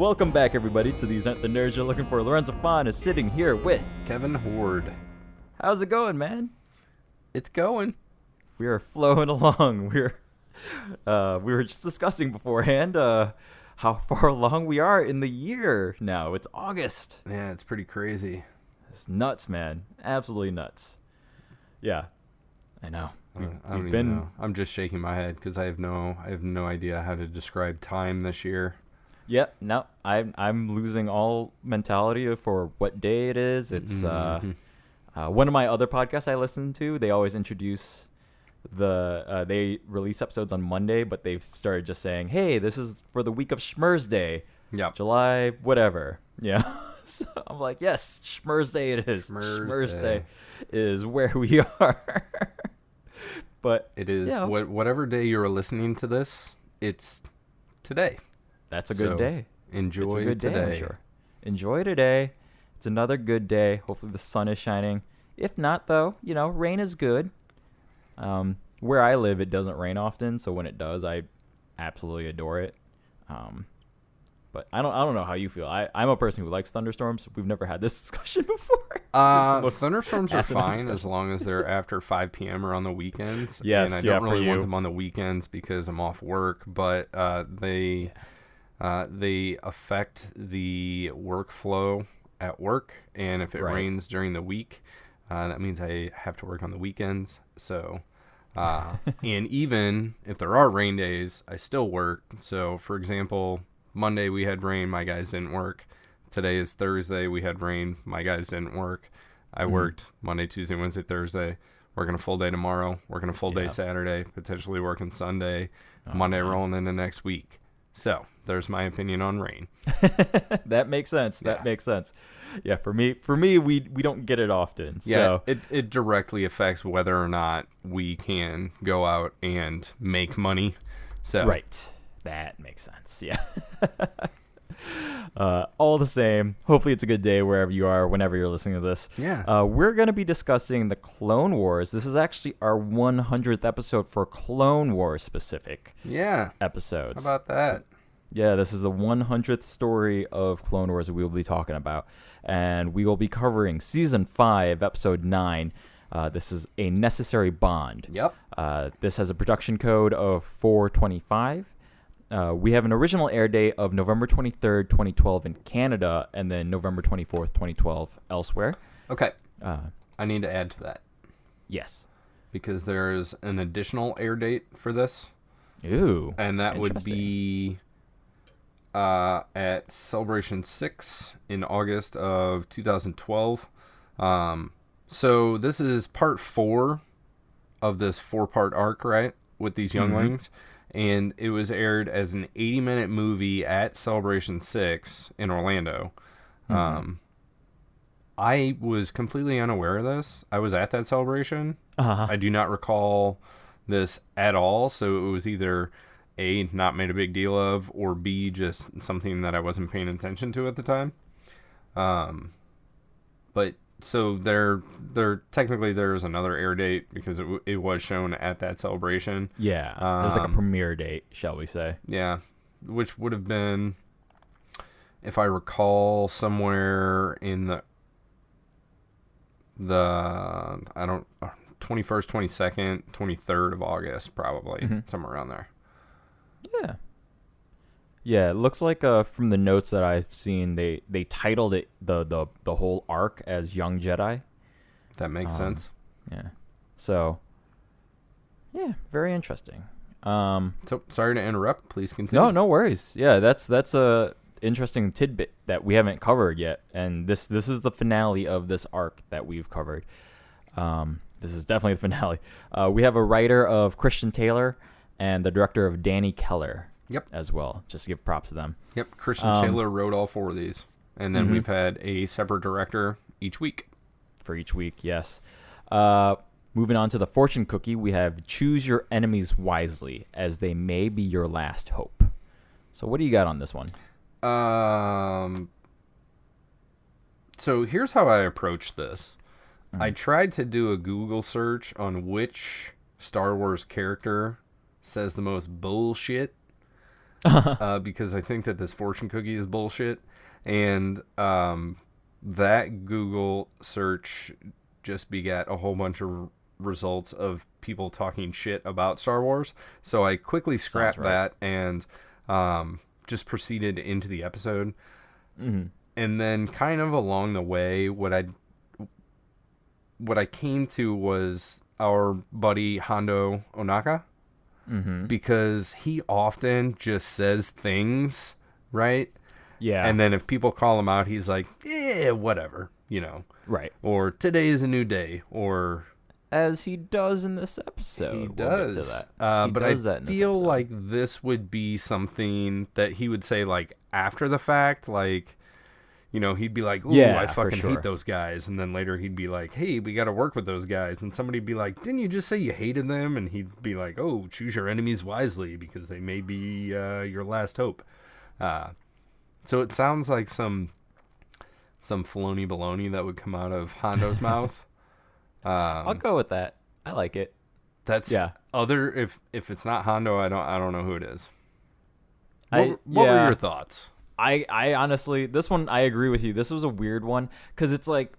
Welcome back, everybody, to These Aren't the Nerds You're Looking For. Lorenzo is sitting here with Kevin Horde. How's it going, man? It's going. We are flowing along. We were just discussing beforehand how far along we are in the year now. It's August. Yeah, it's pretty crazy. It's nuts, man. Absolutely nuts. Yeah, I know. I don't even know. I'm just shaking my head because I have no idea how to describe time this year. Yeah, no, I'm losing all mentality for what day it is. It's one of my other podcasts I listen to. They always introduce they release episodes on Monday, but they've started just saying, "Hey, this is for the week of Schmurz Day, July whatever." Yeah, so I'm like, "Yes, Schmurz Day it is. Schmurz Day is where we are." But it is whatever day you're listening to this. It's today. That's a good day. Enjoy today. Day, I'm sure. Enjoy today. It's another good day. Hopefully the sun is shining. If not, though, rain is good. Where I live, it doesn't rain often, so when it does, I absolutely adore it. But I don't know how you feel. I'm a person who likes thunderstorms. We've never had this discussion before. Thunderstorms are fine as long as they're after 5 p.m. or on the weekends. Yes, and I don't really want them on the weekends because I'm off work, but they affect the workflow at work, and if it rains during the week, that means I have to work on the weekends. So, and even if there are rain days, I still work. So, for example, Monday we had rain, my guys didn't work. Today is Thursday, we had rain, my guys didn't work. I worked Monday, Tuesday, Wednesday, Thursday. Working a full day tomorrow, working a full day Saturday, potentially working Sunday, Monday rolling into next week. So there's my opinion on rain. That makes sense. That makes sense. Yeah, for me, we don't get it often. Yeah, so. it directly affects whether or not we can go out and make money. So right, that makes sense. Yeah. All the same, hopefully it's a good day wherever you are, whenever you're listening to this. Yeah. We're going to be discussing the Clone Wars. This is actually our 100th episode for Clone Wars specific episodes. How about that? Yeah, this is the 100th story of Clone Wars that we will be talking about. And we will be covering Season 5, Episode 9. This is A Necessary Bond. Yep. This has a production code of 425. We have an original air date of November 23rd, 2012 in Canada, and then November 24th, 2012 elsewhere. Okay. I need to add to that. Yes. Because there's an additional air date for this. Ooh. And that would be at Celebration 6 in August of 2012. So this is part 4 of this 4-part arc, right? With these younglings. And it was aired as an 80-minute movie at Celebration 6 in Orlando. I was completely unaware of this. I was at that celebration. I do not recall this at all. So it was either A, not made a big deal of, or B, just something that I wasn't paying attention to at the time. But so there technically there's another air date because it was shown at that celebration. Yeah, there's like a premiere date, shall we say? Yeah, which would have been, if I recall, somewhere in the 21st, 22nd, 23rd of August, probably somewhere around there. Yeah. Yeah, it looks like from the notes that I've seen, they titled it the whole arc as Young Jedi. That makes sense. Yeah. So, yeah, very interesting. So sorry to interrupt. Please continue. No worries. Yeah, that's a interesting tidbit that we haven't covered yet, and this is the finale of this arc that we've covered. This is definitely the finale. We have a writer of Christian Taylor and the director of Danny Keller. Yep. As well, just to give props to them. Yep, Christian Taylor wrote all 4 of these. And then we've had a separate director each week. For each week, yes. Moving on to the fortune cookie, we have choose your enemies wisely, as they may be your last hope. So what do you got on this one? So here's how I approached this. I tried to do a Google search on which Star Wars character says the most bullshit. because I think that this fortune cookie is bullshit. And that Google search just begat a whole bunch of results of people talking shit about Star Wars. So I quickly scrapped that and just proceeded into the episode. Mm-hmm. And then kind of along the way, what I came to was our buddy Hondo Onaka. Mm-hmm. Because he often just says things, right? Yeah. And then if people call him out, he's like, yeah, whatever, Right. Or today is a new day, or... As he does in this episode. He We'll does. get to that. But I feel like this would be something that he would say, like, after the fact, like... he'd be like, ooh, I fucking hate those guys. And then later he'd be like, hey, we got to work with those guys. And somebody'd be like, didn't you just say you hated them? And he'd be like, oh, choose your enemies wisely because they may be your last hope. So it sounds like some Filoni baloney that would come out of Hondo's mouth. I'll go with that. I like it. That's other. If it's not Hondo, I don't know who it is. What were your thoughts? I honestly, this one, I agree with you. This was a weird one because it's like,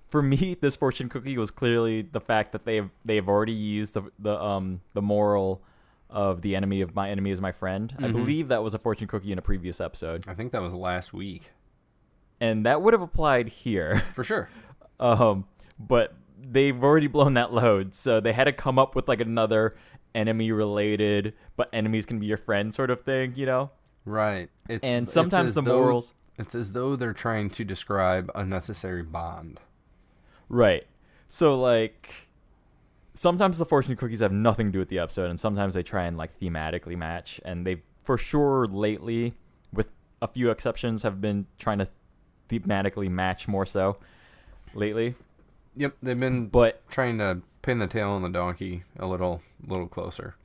for me, this fortune cookie was clearly the fact that they've already used the moral of the enemy of my enemy is my friend. Mm-hmm. I believe that was a fortune cookie in a previous episode. I think that was last week, and that would have applied here for sure. But they've already blown that load, so they had to come up with like another enemy related, but enemies can be your friend sort of thing, Right. And sometimes the morals... It's as though they're trying to describe a necessary bond. Right. So, like, sometimes the fortune cookies have nothing to do with the episode, and sometimes they try and, like, thematically match. And they, for sure, lately, with a few exceptions, have been trying to thematically match more so lately. Yep, they've been trying to pin the tail on the donkey a little closer.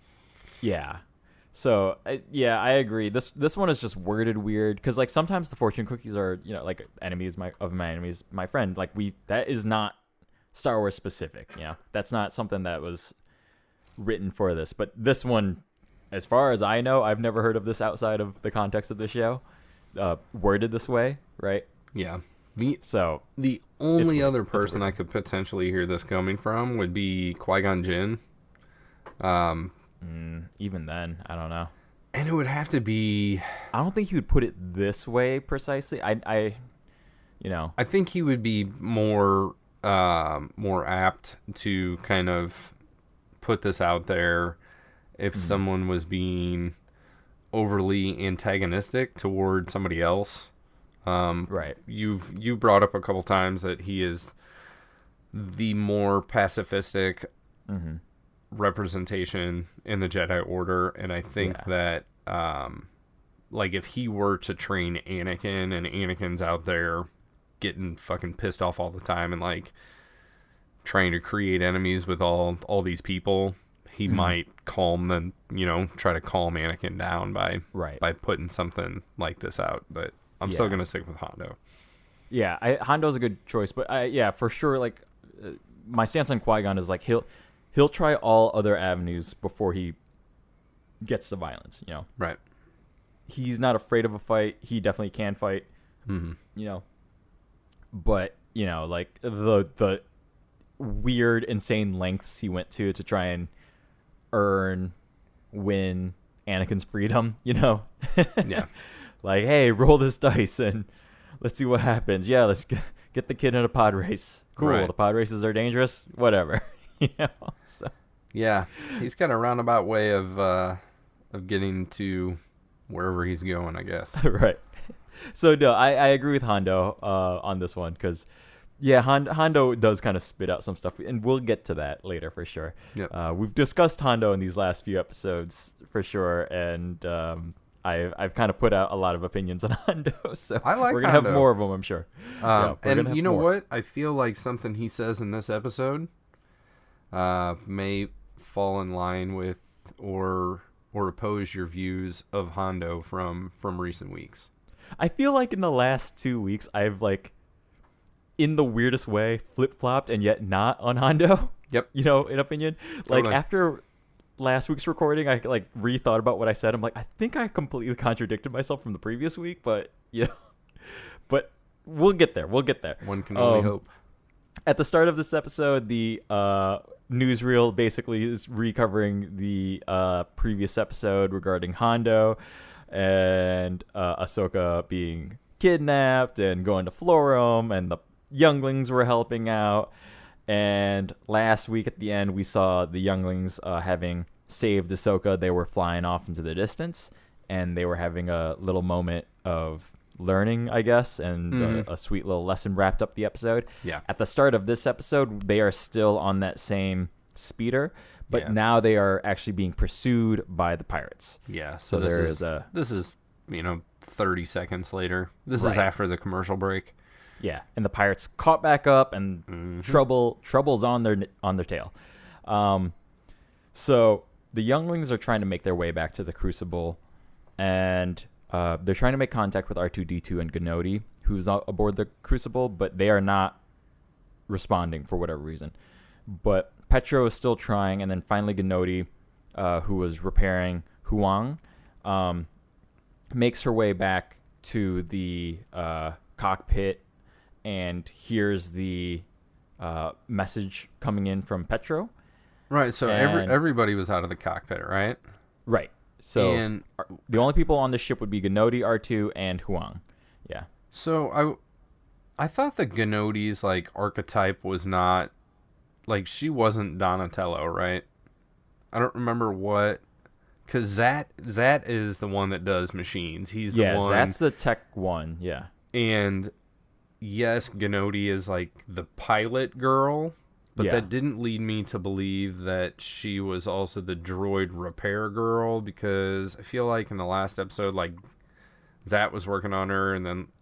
Yeah. So, I agree. This one is just worded weird because, like, sometimes the fortune cookies are, like, enemies of my enemies, my friend. Like, that is not Star Wars specific, That's not something that was written for this. But this one, as far as I know, I've never heard of this outside of the context of the show, worded this way, right? Yeah. The only other person I could potentially hear this coming from would be Qui-Gon Jinn. Even then, I don't know. And it would have to be... I don't think he would put it this way precisely. I think he would be more apt to kind of put this out there if someone was being overly antagonistic toward somebody else. Right. You've brought up a couple times that he is the more pacifistic representation in the Jedi Order, and I think that like if he were to train Anakin and Anakin's out there getting fucking pissed off all the time and like trying to create enemies with all these people, he might calm them, try to calm Anakin down by putting something like this out. But I'm still gonna stick with Hondo. Yeah, Hondo's a good choice, but for sure, like my stance on Qui-Gon is like he'll try all other avenues before he gets to violence, Right. He's not afraid of a fight. He definitely can fight. But, like the weird, insane lengths he went to try and win Anakin's freedom, Yeah. Like, hey, roll this dice and let's see what happens. Yeah, let's get the kid in a pod race. Cool. Right. The pod races are dangerous. Whatever. So. Yeah, he's got a roundabout way of getting to wherever he's going, I guess. Right. So no, I agree with Hondo on this one because, Hondo does kind of spit out some stuff, and we'll get to that later for sure. Yep. We've discussed Hondo in these last few episodes for sure, and I've kind of put out a lot of opinions on Hondo, so I like we're gonna Hondo. have more of them, I'm sure. And you know what? I feel like something he says in this episode may fall in line with or oppose your views of Hondo from recent weeks. I feel like in the last 2 weeks I've like in the weirdest way flip-flopped and yet not on Hondo. Yep. In opinion. Totally. Like last week's recording, I like rethought about what I said. I'm like, I think I completely contradicted myself from the previous week, but but we'll get there. One can only hope. At the start of this episode, the newsreel basically is recovering the previous episode regarding Hondo and Ahsoka being kidnapped and going to Florrum, and the Younglings were helping out. And last week at the end, we saw the Younglings having saved Ahsoka. They were flying off into the distance, and they were having a little moment of learning, I guess, and a sweet little lesson wrapped up the episode. Yeah. At the start of this episode, they are still on that same speeder, but now they are actually being pursued by the pirates. Yeah. So this is 30 seconds later. This is after the commercial break. Yeah, and the pirates caught back up, and trouble's on their tail. So the Younglings are trying to make their way back to the Crucible, and they're trying to make contact with R2-D2 and Gnodi, who's aboard the Crucible, but they are not responding for whatever reason. But Petro is still trying, and then finally Gnodi, who was repairing Huang, makes her way back to the cockpit and hears the message coming in from Petro. Right, so everybody was out of the cockpit, right? Right. So the only people on the ship would be Gnodi, R2, and Huang. Yeah. So I thought the Gnodi's like archetype was not like, she wasn't Donatello, right? I don't remember what, because Zat is the one that does machines. He's the one. Yeah, Zat's the tech one. Yeah. And yes, Gnodi is like the pilot girl, but that didn't lead me to believe that she was also the droid repair girl, because I feel like in the last episode, like, Zat was working on her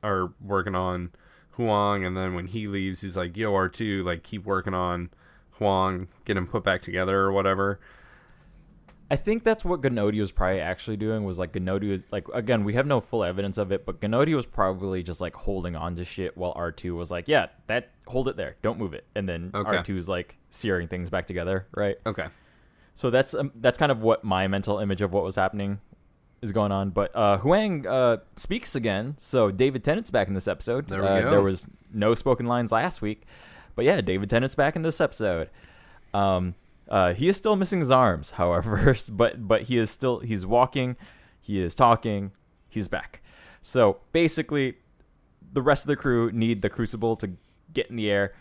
or working on Huang, and then when he leaves, he's like, yo, R2, like, keep working on Huang, get him put back together or whatever. I think that's what Gnodi was probably actually doing, was like, Gnodi was like, again, we have no full evidence of it, but Gnodi was probably just like holding on to shit while R2 was like, yeah, hold it there, don't move it. And then R2's like searing things back together, right? Okay. So that's kind of what my mental image of what was happening is going on. But Huang speaks again, so David Tennant's back in this episode. There we go. There was no spoken lines last week, but yeah, David Tennant's back in this episode. He is still missing his arms, however, but he's walking, he is talking, he's back. So basically, the rest of the crew need the Crucible to get in the air.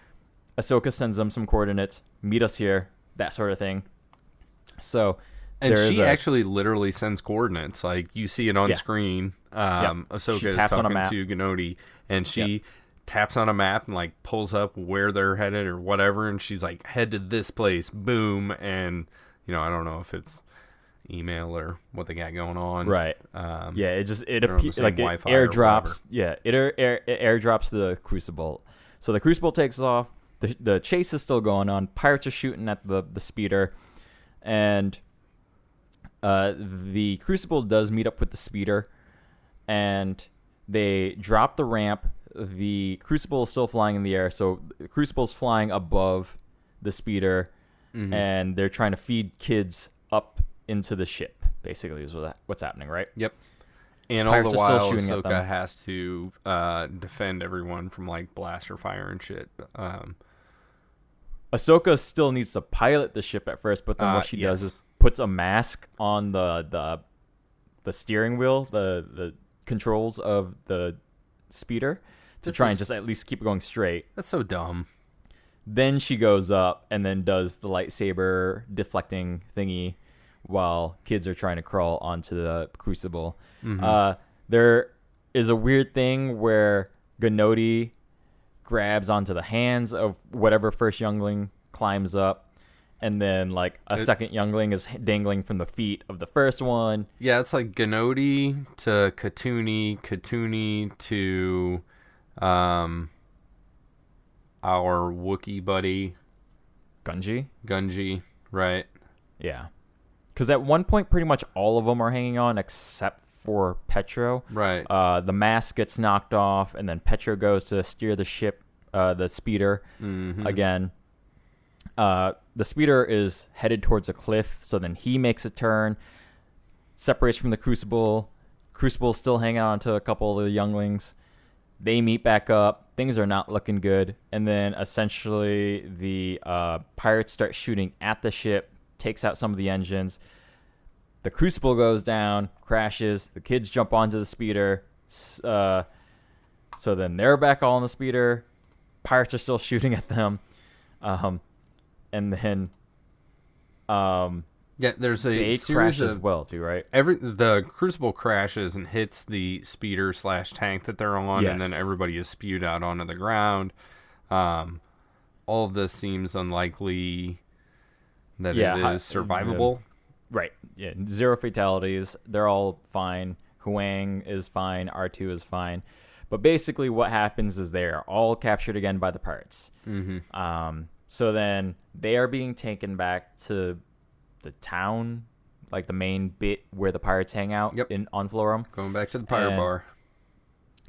Ahsoka sends them some coordinates, meet us here, that sort of thing. So, and she actually literally sends coordinates. Like, you see it on screen. Ahsoka is talking to Gnodi, and she taps on a map and like pulls up where they're headed or whatever, and she's like, head to this place, boom. And I don't know if it's email or what they got going on, right? It appears like it airdrops. It airdrops the Crucible. So the Crucible takes off. The chase is still going on. Pirates are shooting at the speeder, and the Crucible does meet up with the speeder, and they drop the ramp. The Crucible is still flying in the air, so the Crucible's flying above the speeder, and they're trying to feed kids up into the ship, basically, is what's happening, right? Yep. And Pirates all the while, Ahsoka has to defend everyone from, like, blaster fire and shit. Ahsoka still needs to pilot the ship at first, but then what she does is puts a mask on the steering wheel, the controls of the speeder, to try and just at least keep it going straight. That's so dumb. Then she goes up and then does the lightsaber deflecting thingy while kids are trying to crawl onto the Crucible. There is a weird thing where Gnodi grabs onto the hands of whatever first youngling climbs up, and then like a second youngling is dangling from the feet of the first one. Yeah, it's like Gnodi to Katuni to our Wookiee buddy Gunji, right? Yeah, because at one point pretty much all of them are hanging on except for Petro. Right. The mask gets knocked off, and then Petro goes to steer the ship, the speeder, again. the speeder is headed towards a cliff, so then he makes a turn, separates from the Crucible. Crucible's still hanging on to a couple of the Younglings. They meet back up. Things are not looking good. And then essentially the pirates start shooting at the ship, takes out some of the engines. The Crucible goes down, crashes. The kids jump onto the speeder. So then they're back all on the speeder. Pirates are still shooting at them. And then there's a they series crash as of well too, right? the Crucible crashes and hits the speeder / tank that they're on, Yes. and then everybody is spewed out onto the ground. All of this seems unlikely that it is survivable. Right. Yeah. 0 fatalities. They're all fine. Huang is fine. R2 is fine. But basically what happens is they are all captured again by the pirates. Mm-hmm. So then they are being taken back to the town, like the main bit where the pirates hang out on Florrum. Going back to the pirate bar.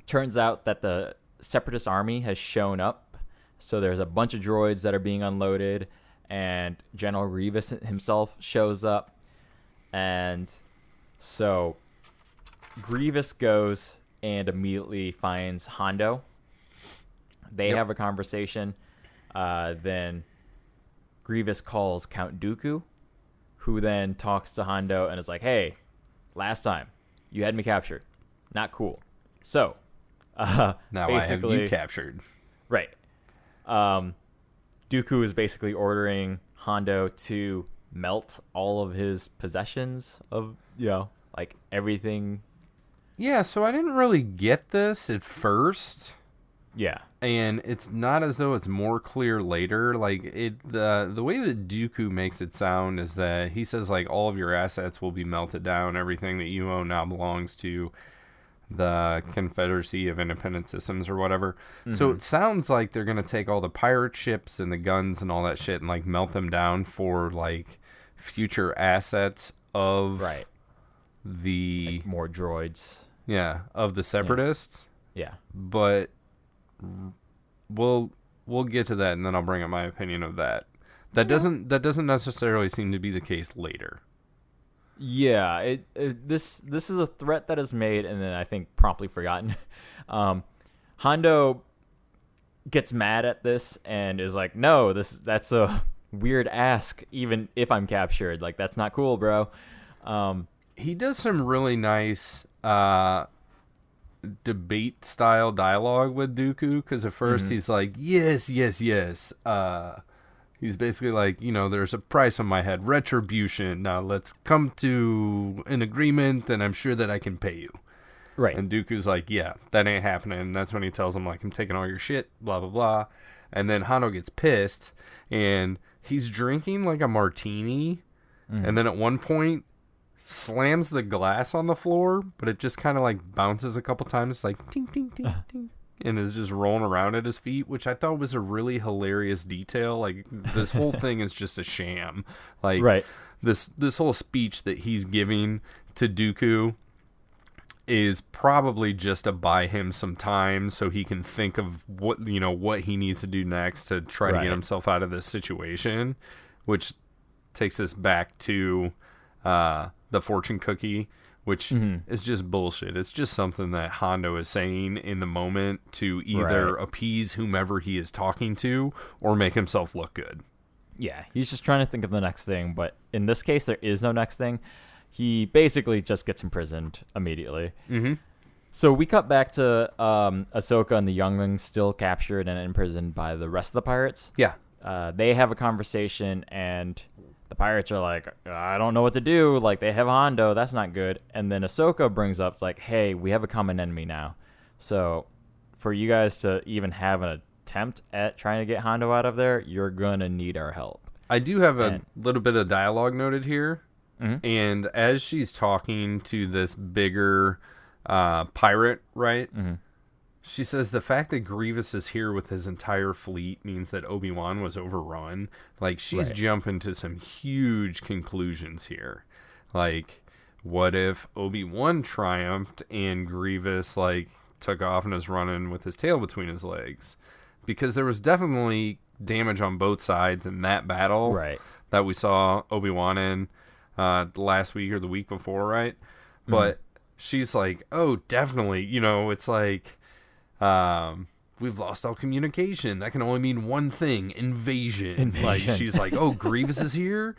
Turns out that the Separatist army has shown up. So there's a bunch of droids that are being unloaded, and General Grievous himself shows up. And so Grievous goes and immediately finds Hondo. They have a conversation. Then Grievous calls Count Dooku, who then talks to Hondo and is like, hey, last time you had me captured. Not cool. So, now I have you captured. Right. Dooku is basically ordering Hondo to melt all of his possessions of, like everything. Yeah, so I didn't really get this at first. Yeah. And it's not as though it's more clear later. Like the way that Dooku makes it sound is that he says like all of your assets will be melted down. Everything that you own now belongs to the Confederacy of Independent Systems or whatever. Mm-hmm. So it sounds like they're going to take all the pirate ships and the guns and all that shit and like melt them down for like future assets of the like more droids. Yeah, of the Separatists. Yeah. But we'll get to that, and then I'll bring up my opinion of that. That doesn't necessarily seem to be the case later. Yeah, this is a threat that is made and then I think promptly forgotten. Hondo gets mad at this and is like, "No, that's a weird ask. Even if I'm captured, like that's not cool, bro." He does some really nice debate style dialogue with Dooku, because at first he's like, yes. He's basically like, there's a price on my head, retribution. Now let's come to an agreement, and I'm sure that I can pay you. Right. And Dooku's like, yeah, that ain't happening. And that's when he tells him, like, I'm taking all your shit, blah, blah, blah. And then Hondo gets pissed, and he's drinking like a martini. And then at one point, slams the glass on the floor, but it just kind of like bounces a couple times, like ting, ting, ting, ting, and is just rolling around at his feet, which I thought was a really hilarious detail. Like, this whole thing is just a sham. Like, this whole speech that he's giving to Dooku is probably just to buy him some time so he can think of what he needs to do next to try to get himself out of this situation, which takes us back to the fortune cookie, which is just bullshit. It's just something that Hondo is saying in the moment to either appease whomever he is talking to or make himself look good. Yeah, he's just trying to think of the next thing, but in this case, there is no next thing. He basically just gets imprisoned immediately. So we cut back to Ahsoka and the Younglings still captured and imprisoned by the rest of the pirates. Yeah. They have a conversation, and the pirates are like, I don't know what to do. Like, they have Hondo. That's not good. And then Ahsoka brings up, it's like, hey, we have a common enemy now. So for you guys to even have an attempt at trying to get Hondo out of there, you're going to need our help. I do have a little bit of dialogue noted here. And as she's talking to this bigger pirate, right? She says the fact that Grievous is here with his entire fleet means that Obi-Wan was overrun. Like, she's jumping to some huge conclusions here. Like, what if Obi-Wan triumphed and Grievous, like, took off and is running with his tail between his legs? Because there was definitely damage on both sides in that battle Right. that we saw Obi-Wan in last week or the week before, right? But she's like, oh, definitely. You know, it's like, we've lost all communication. That can only mean one thing: invasion. Like, she's like, oh, Grievous is here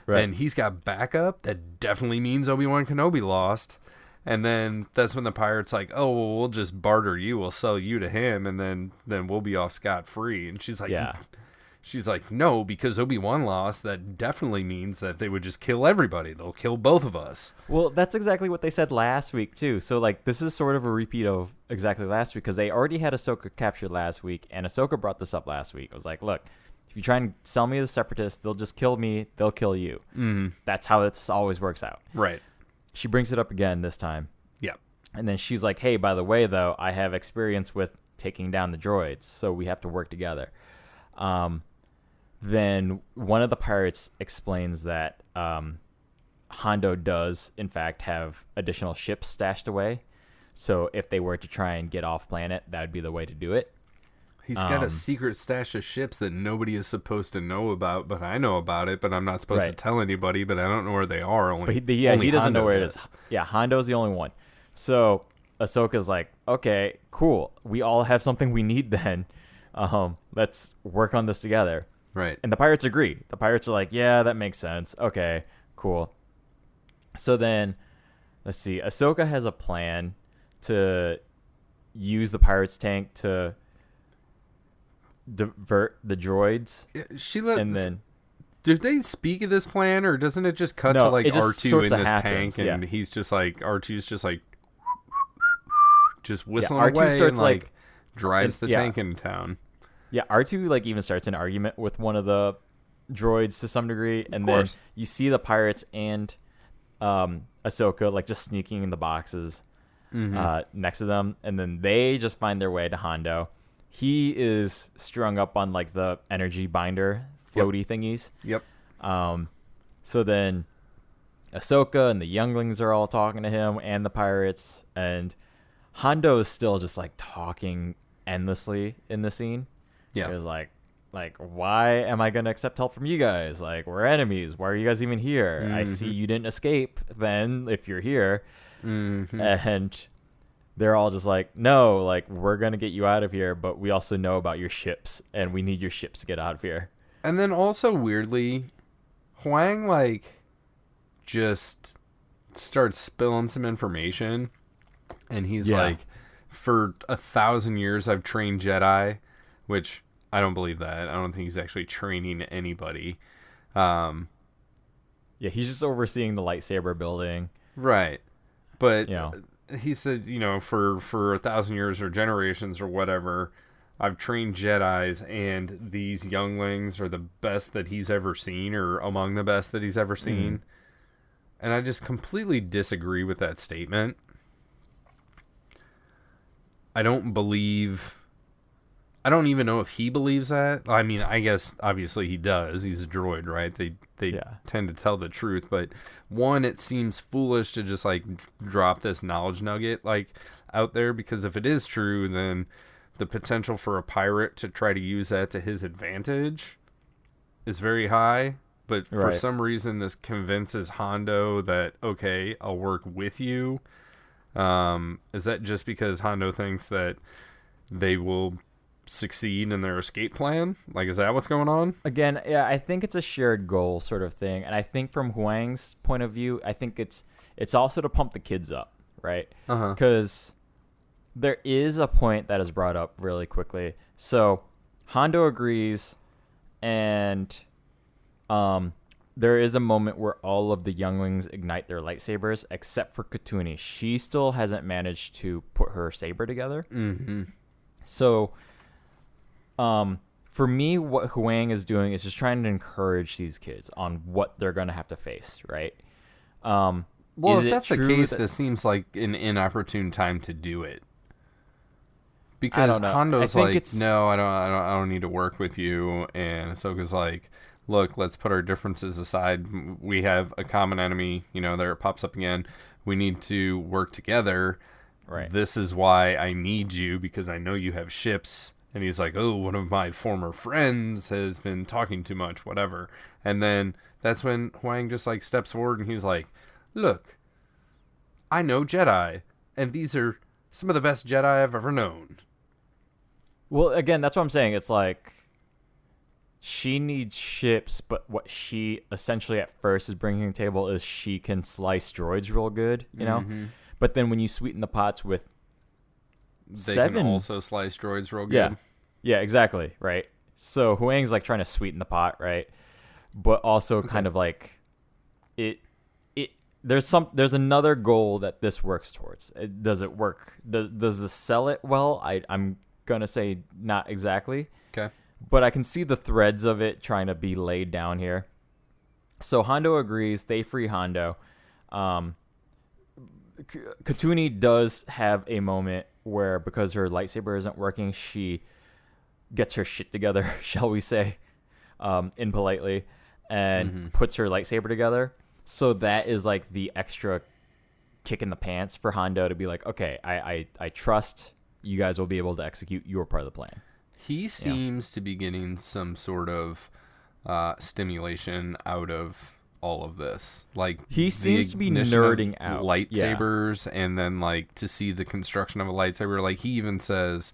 and he's got backup. That definitely means Obi-Wan Kenobi lost. And then that's when the pirate's like, oh, well, we'll just barter you. We'll sell you to him, and then we'll be off scot-free. And she's like, she's like, no, because Obi-Wan lost, that definitely means that they would just kill everybody. They'll kill both of us. Well, that's exactly what they said last week, too. So, like, this is sort of a repeat of exactly last week, because they already had Ahsoka captured last week, and Ahsoka brought this up last week. It was like, look, if you try and sell me the Separatists, they'll just kill me. They'll kill you. That's how this always works out. Right. She brings it up again this time. Yeah. And then she's like, hey, by the way, though, I have experience with taking down the droids, so we have to work together. Then one of the pirates explains that Hondo does, in fact, have additional ships stashed away. So if they were to try and get off planet, that would be the way to do it. He's got a secret stash of ships that nobody is supposed to know about, but I know about it, but I'm not supposed to tell anybody, but I don't know where they are. Only he doesn't know where it is. Yeah, Hondo's the only one. So Ahsoka's like, okay, cool. We all have something we need then. Let's work on this together. Right. And the pirates agree. The pirates are like, yeah, that makes sense. Okay, cool. So then, let's see. Ahsoka has a plan to use the pirates' tank to divert the droids. Did they speak of this plan, or doesn't it just cut to like R2 in this tank, and he's just like, R2's just whistling R2 away starts and like drives the tank into town. Yeah, R2 like even starts an argument with one of the droids to some degree, and then you see the pirates and Ahsoka like just sneaking in the boxes next to them, and then they just find their way to Hondo. He is strung up on like the energy binder floaty thingies. Yep. So then Ahsoka and the Younglings are all talking to him and the pirates, and Hondo is still just like talking endlessly in the scene. Yeah. It was like, why am I going to accept help from you guys? Like, we're enemies. Why are you guys even here? I see you didn't escape then if you're here. And they're all just like, no, like, we're going to get you out of here, but we also know about your ships, and we need your ships to get out of here. And then also, weirdly, Huang, like, just starts spilling some information, and he's like, for 1,000 years I've trained Jedi, which I don't believe that. I don't think he's actually training anybody. Yeah, he's just overseeing the lightsaber building. Right. But he said, for 1,000 years or generations or whatever, I've trained Jedis, and these younglings are the best that he's ever seen, or among the best that he's ever seen. And I just completely disagree with that statement. I don't even know if he believes that. I mean, I guess obviously he does. He's a droid, right? They tend to tell the truth, but one, it seems foolish to just like drop this knowledge nugget like out there, because if it is true, then the potential for a pirate to try to use that to his advantage is very high. But for some reason, this convinces Hondo that, okay, I'll work with you. Is that just because Hondo thinks that they will succeed in their escape plan? Like, is that what's going on? Again, yeah, I think it's a shared goal sort of thing. And I think from Huang's point of view, I think it's also to pump the kids up, right? Because there is a point that is brought up really quickly. So Hondo agrees, and there is a moment where all of the younglings ignite their lightsabers, except for Katuni. She still hasn't managed to put her saber together. So for me, what Huang is doing is just trying to encourage these kids on what they're going to have to face, right? Well, if that's the case, this seems like an inopportune time to do it. Because Hondo's like, no, I don't need to work with you, and Ahsoka's like, look, let's put our differences aside. We have a common enemy. There it pops up again. We need to work together. Right. This is why I need you, because I know you have ships And he's like, oh, one of my former friends has been talking too much, whatever. And then that's when Huang just like steps forward and he's like, look, I know Jedi, and these are some of the best Jedi I've ever known. Well, again, that's what I'm saying. It's like she needs ships, but what she essentially at first is bringing to the table is she can slice droids real good, you know? But then when you sweeten the pots with They 7... can also slice droids real good. Yeah, exactly, right? So Huang's like trying to sweeten the pot, right? But also kind of like there's another goal that this works towards. Does it work? Does this sell it well? I'm gonna say not exactly. Okay. But I can see the threads of it trying to be laid down here. So Hondo agrees. They free Hondo. Katuni does have a moment where, because her lightsaber isn't working, she gets her shit together, shall we say, impolitely, and puts her lightsaber together. So that is like the extra kick in the pants for Hondo to be like, okay, I trust you guys will be able to execute your part of the plan. He seems to be getting some sort of stimulation out of all of this. Like, he seems to be nerding out lightsabers, and then like to see the construction of a lightsaber. Like, he even says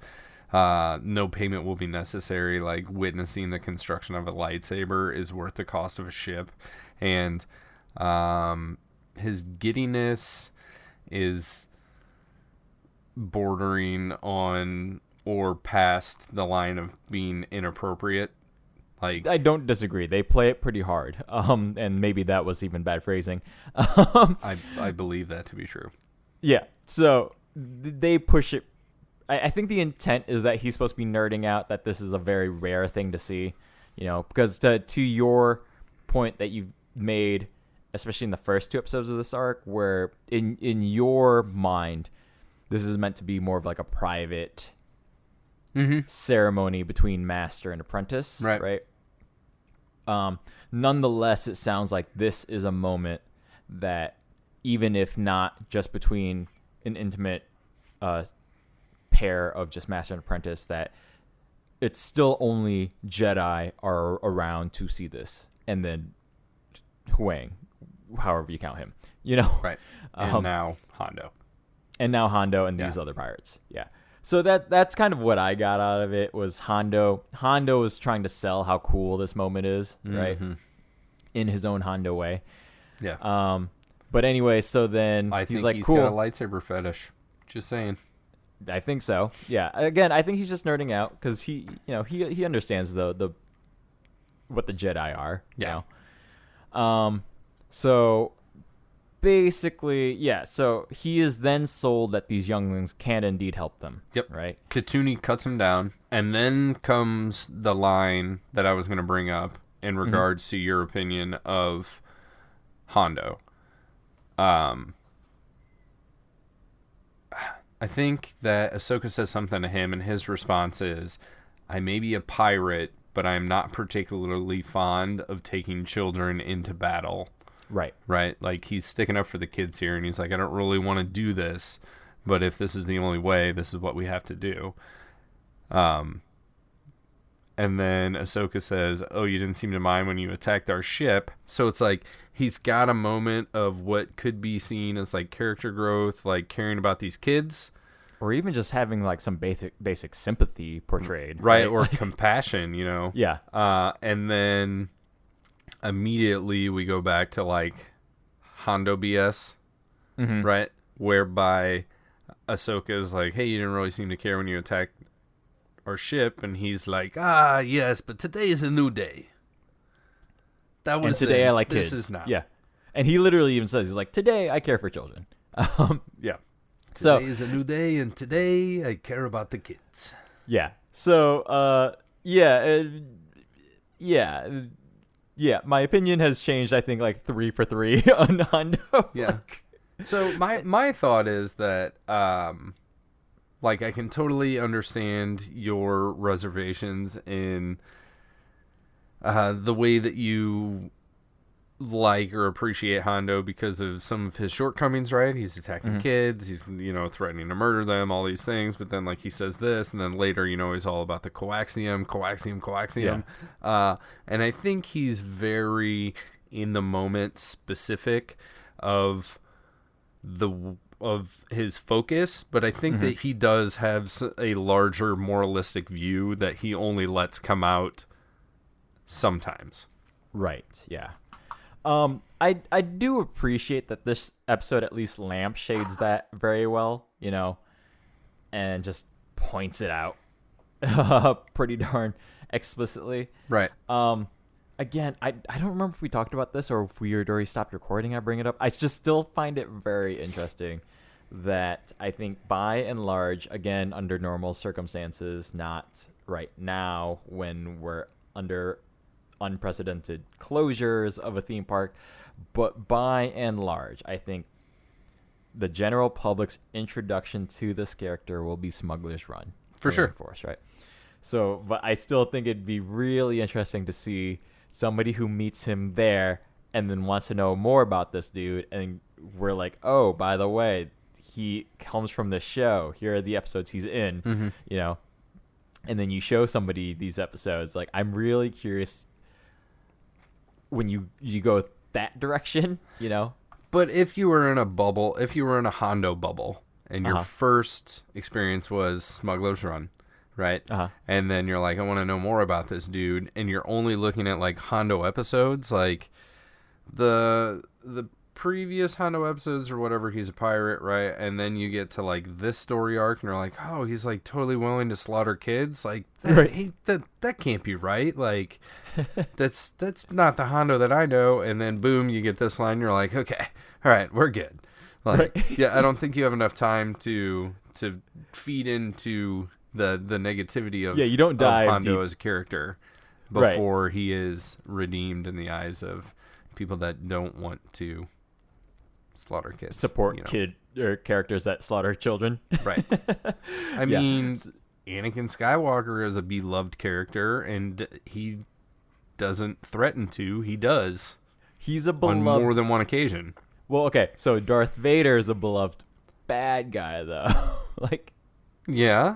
no payment will be necessary. Like, witnessing the construction of a lightsaber is worth the cost of a ship. And his giddiness is bordering on or past the line of being inappropriate. Like, I don't disagree. They play it pretty hard. And maybe that was even bad phrasing. I believe that to be true. Yeah. So they push it. I think the intent is that he's supposed to be nerding out, that this is a very rare thing to see, you know, because to your point that you've made, especially in the first 2 episodes of this arc, where in your mind, this is meant to be more of like a private ceremony between master and apprentice, right? Nonetheless, it sounds like this is a moment that, even if not just between an intimate pair of just master and apprentice, that it's still only Jedi are around to see this, and then Huang, however you count him, you know, right? And now Hondo, and these other pirates, So that's kind of what I got out of it, was Hondo. Hondo is trying to sell how cool this moment is, right? In his own Hondo way. Yeah. But anyway, so then he's like, he's cool. got a lightsaber fetish. Just saying. I think so. Yeah. Again, I think he's just nerding out because he understands the what the Jedi are. Yeah. You know? So basically, so he is then sold that these younglings can indeed help them. Yep. Right? Katuni cuts him down, and then comes the line that I was going to bring up in regards to your opinion of Hondo. I think that Ahsoka says something to him, and his response is, I may be a pirate, but I am not particularly fond of taking children into battle. Right. Like, he's sticking up for the kids here, and he's like, I don't really want to do this, but if this is the only way, this is what we have to do. And then Ahsoka says, oh, you didn't seem to mind when you attacked our ship. So it's like, he's got a moment of what could be seen as like character growth, like caring about these kids. Or even just having like some basic sympathy portrayed. Right, or compassion, you know? Yeah. And then immediately we go back to like Hondo BS, right? Whereby Ahsoka is like, hey, you didn't really seem to care when you attacked our ship. And he's like, yes, but today is a new day. That was and today then. I like kids. This is not. Yeah. And he literally even says, he's like, today I care for children. Yeah. So today is a new day, and today I care about the kids. Yeah. So, my opinion has changed, I think, like 3 for 3 on Hondo. Yeah. So my thought is that, like, I can totally understand your reservations in the way that you like or appreciate Hondo because of some of his shortcomings, right? He's attacking kids, he's, threatening to murder them, all these things, but then, like, he says this, and then later, he's all about the coaxium. Yeah. And I think he's very in the moment specific of his focus, but I think that he does have a larger moralistic view that he only lets come out sometimes. Right, yeah. I do appreciate that this episode at least lampshades that very well, and just points it out pretty darn explicitly. Right. Again, I don't remember if we talked about this or if we had already stopped recording. I bring it up. I just still find it very interesting that I think by and large, again, under normal circumstances, not right now when we're under unprecedented closures of a theme park, but by and large, I think the general public's introduction to this character will be Smuggler's Run. For sure. Force, right? So, but I still think it'd be really interesting to see somebody who meets him there and then wants to know more about this dude, and we're like, oh, by the way, he comes from the show. Here are the episodes he's in, and then you show somebody these episodes. Like, I'm really curious when you go that direction, But if you were in a bubble, if you were in a Hondo bubble, and your first experience was Smuggler's Run, right? And then you're like, I want to know more about this dude, and you're only looking at like Hondo episodes, like the previous Hondo episodes or whatever, he's a pirate, right? And then you get to like this story arc, and you're like, oh, he's like totally willing to slaughter kids. Like that can't be right. Like that's not the Hondo that I know. And then boom, you get this line, and you're like, okay, all right, we're good. Like, yeah, I don't think you have enough time to feed into the negativity of you don't dive Hondo deep as a character before he is redeemed in the eyes of people that don't want to slaughter kids. Support kid or characters that slaughter children. Right. I mean, Anakin Skywalker is a beloved character, and he doesn't threaten to. He does. He's a beloved on more than one occasion. Well, okay, so Darth Vader is a beloved bad guy, though. Like, yeah.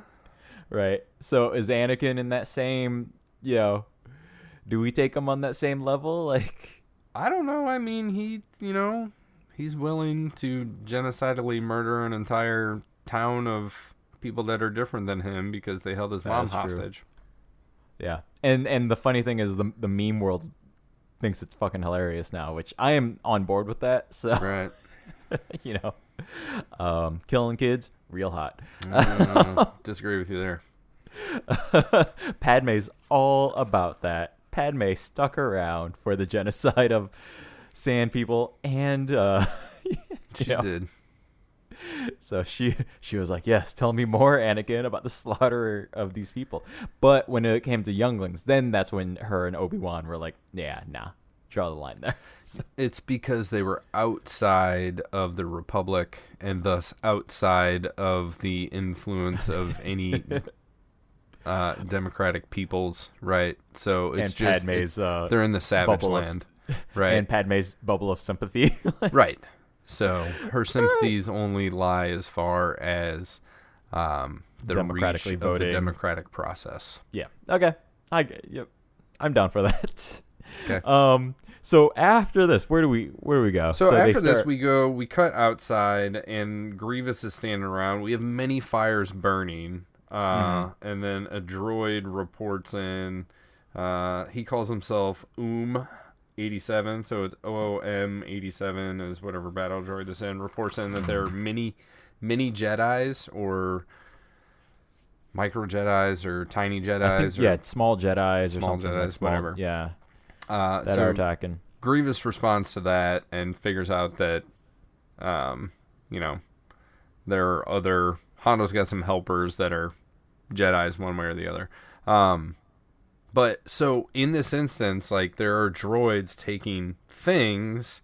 Right. So is Anakin in that same, do we take him on that same level? Like, I don't know. I mean, he's willing to genocidally murder an entire town of people that are different than him because they held his mom hostage. True. Yeah. And the funny thing is the meme world thinks it's fucking hilarious now, which I am on board with that. So, right. Killing kids, real hot. Disagree with you there. Padme's all about that. Padme stuck around for the genocide of Sand people, and she did. So she was like, yes, tell me more, Anakin, about the slaughter of these people. But when it came to Younglings, then that's when her and Obi-Wan were like, yeah, nah, draw the line there. It's because they were outside of the Republic and thus outside of the influence of any democratic peoples, right? So it's just Padme's, they're in the savage land, right? And Padme's bubble of sympathy. Right. So her sympathies only lie as far as the democratically reach voting. of the democratic process. Yeah. Okay. Yep. I'm down for that. Okay. So after this, where do we go? So after this, we cut outside, and Grievous is standing around. We have many fires burning, and then a droid reports in. He calls himself 87, so it's OOM 87 is whatever battle droid this in. Reports in that there are mini Jedis or micro Jedis or tiny Jedis. It's small Jedis or something. Jedis, whatever. Yeah. That are attacking. Grievous responds to that and figures out that, there are other. Hondo's got some helpers that are Jedis one way or the other. But so in this instance, like, there are droids taking things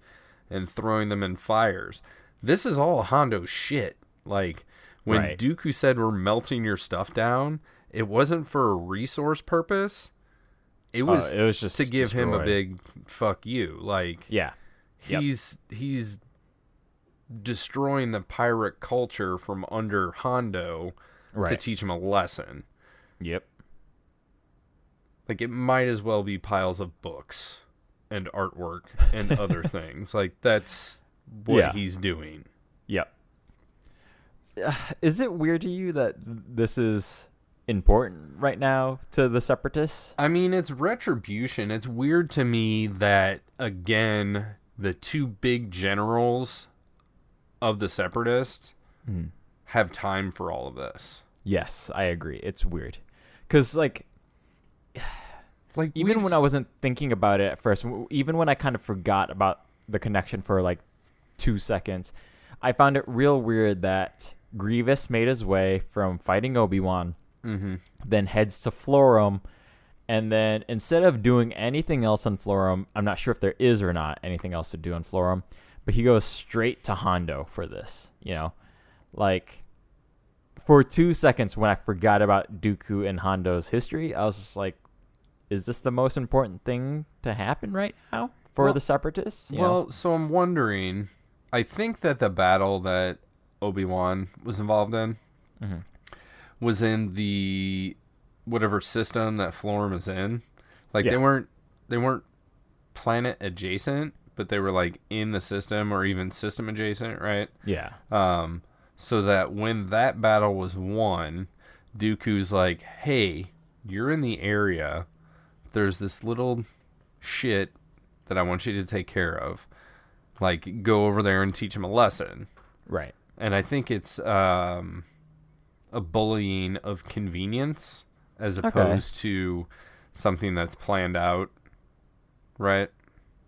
and throwing them in fires. This is all Hondo shit. Like, when Dooku said we're melting your stuff down, it wasn't for a resource purpose. It was just to give him a destroyed. big fuck you. Like, Yeah. Yep. he's destroying the pirate culture from under Hondo to teach him a lesson. Yep. Like, it might as well be piles of books and artwork and other things. Like, that's what he's doing. Yep. Is it weird to you that this is important right now to the Separatists? I mean, it's retribution. It's weird to me that, again, the two big generals of the Separatists have time for all of this. Yes, I agree. It's weird. Because, like even when I wasn't thinking about it at first, even when I kind of forgot about the connection for, like, 2 seconds, I found it real weird that Grievous made his way from fighting Obi-Wan, then heads to Florrum, and then instead of doing anything else on Florrum, I'm not sure if there is or not anything else to do on Florrum, but he goes straight to Hondo for this, Like, for 2 seconds when I forgot about Dooku and Hondo's history, I was just like, is this the most important thing to happen right now for the Separatists? So I'm wondering, I think that the battle that Obi-Wan was involved in was in the whatever system that Florrum is in. Like, they weren't planet adjacent, but they were, like, in the system or even system adjacent, right? Yeah. So that when that battle was won, Dooku's like, hey, you're in the area. There's this little shit that I want you to take care of. Like, go over there and teach him a lesson. Right. And I think it's a bullying of convenience as opposed to something that's planned out, right?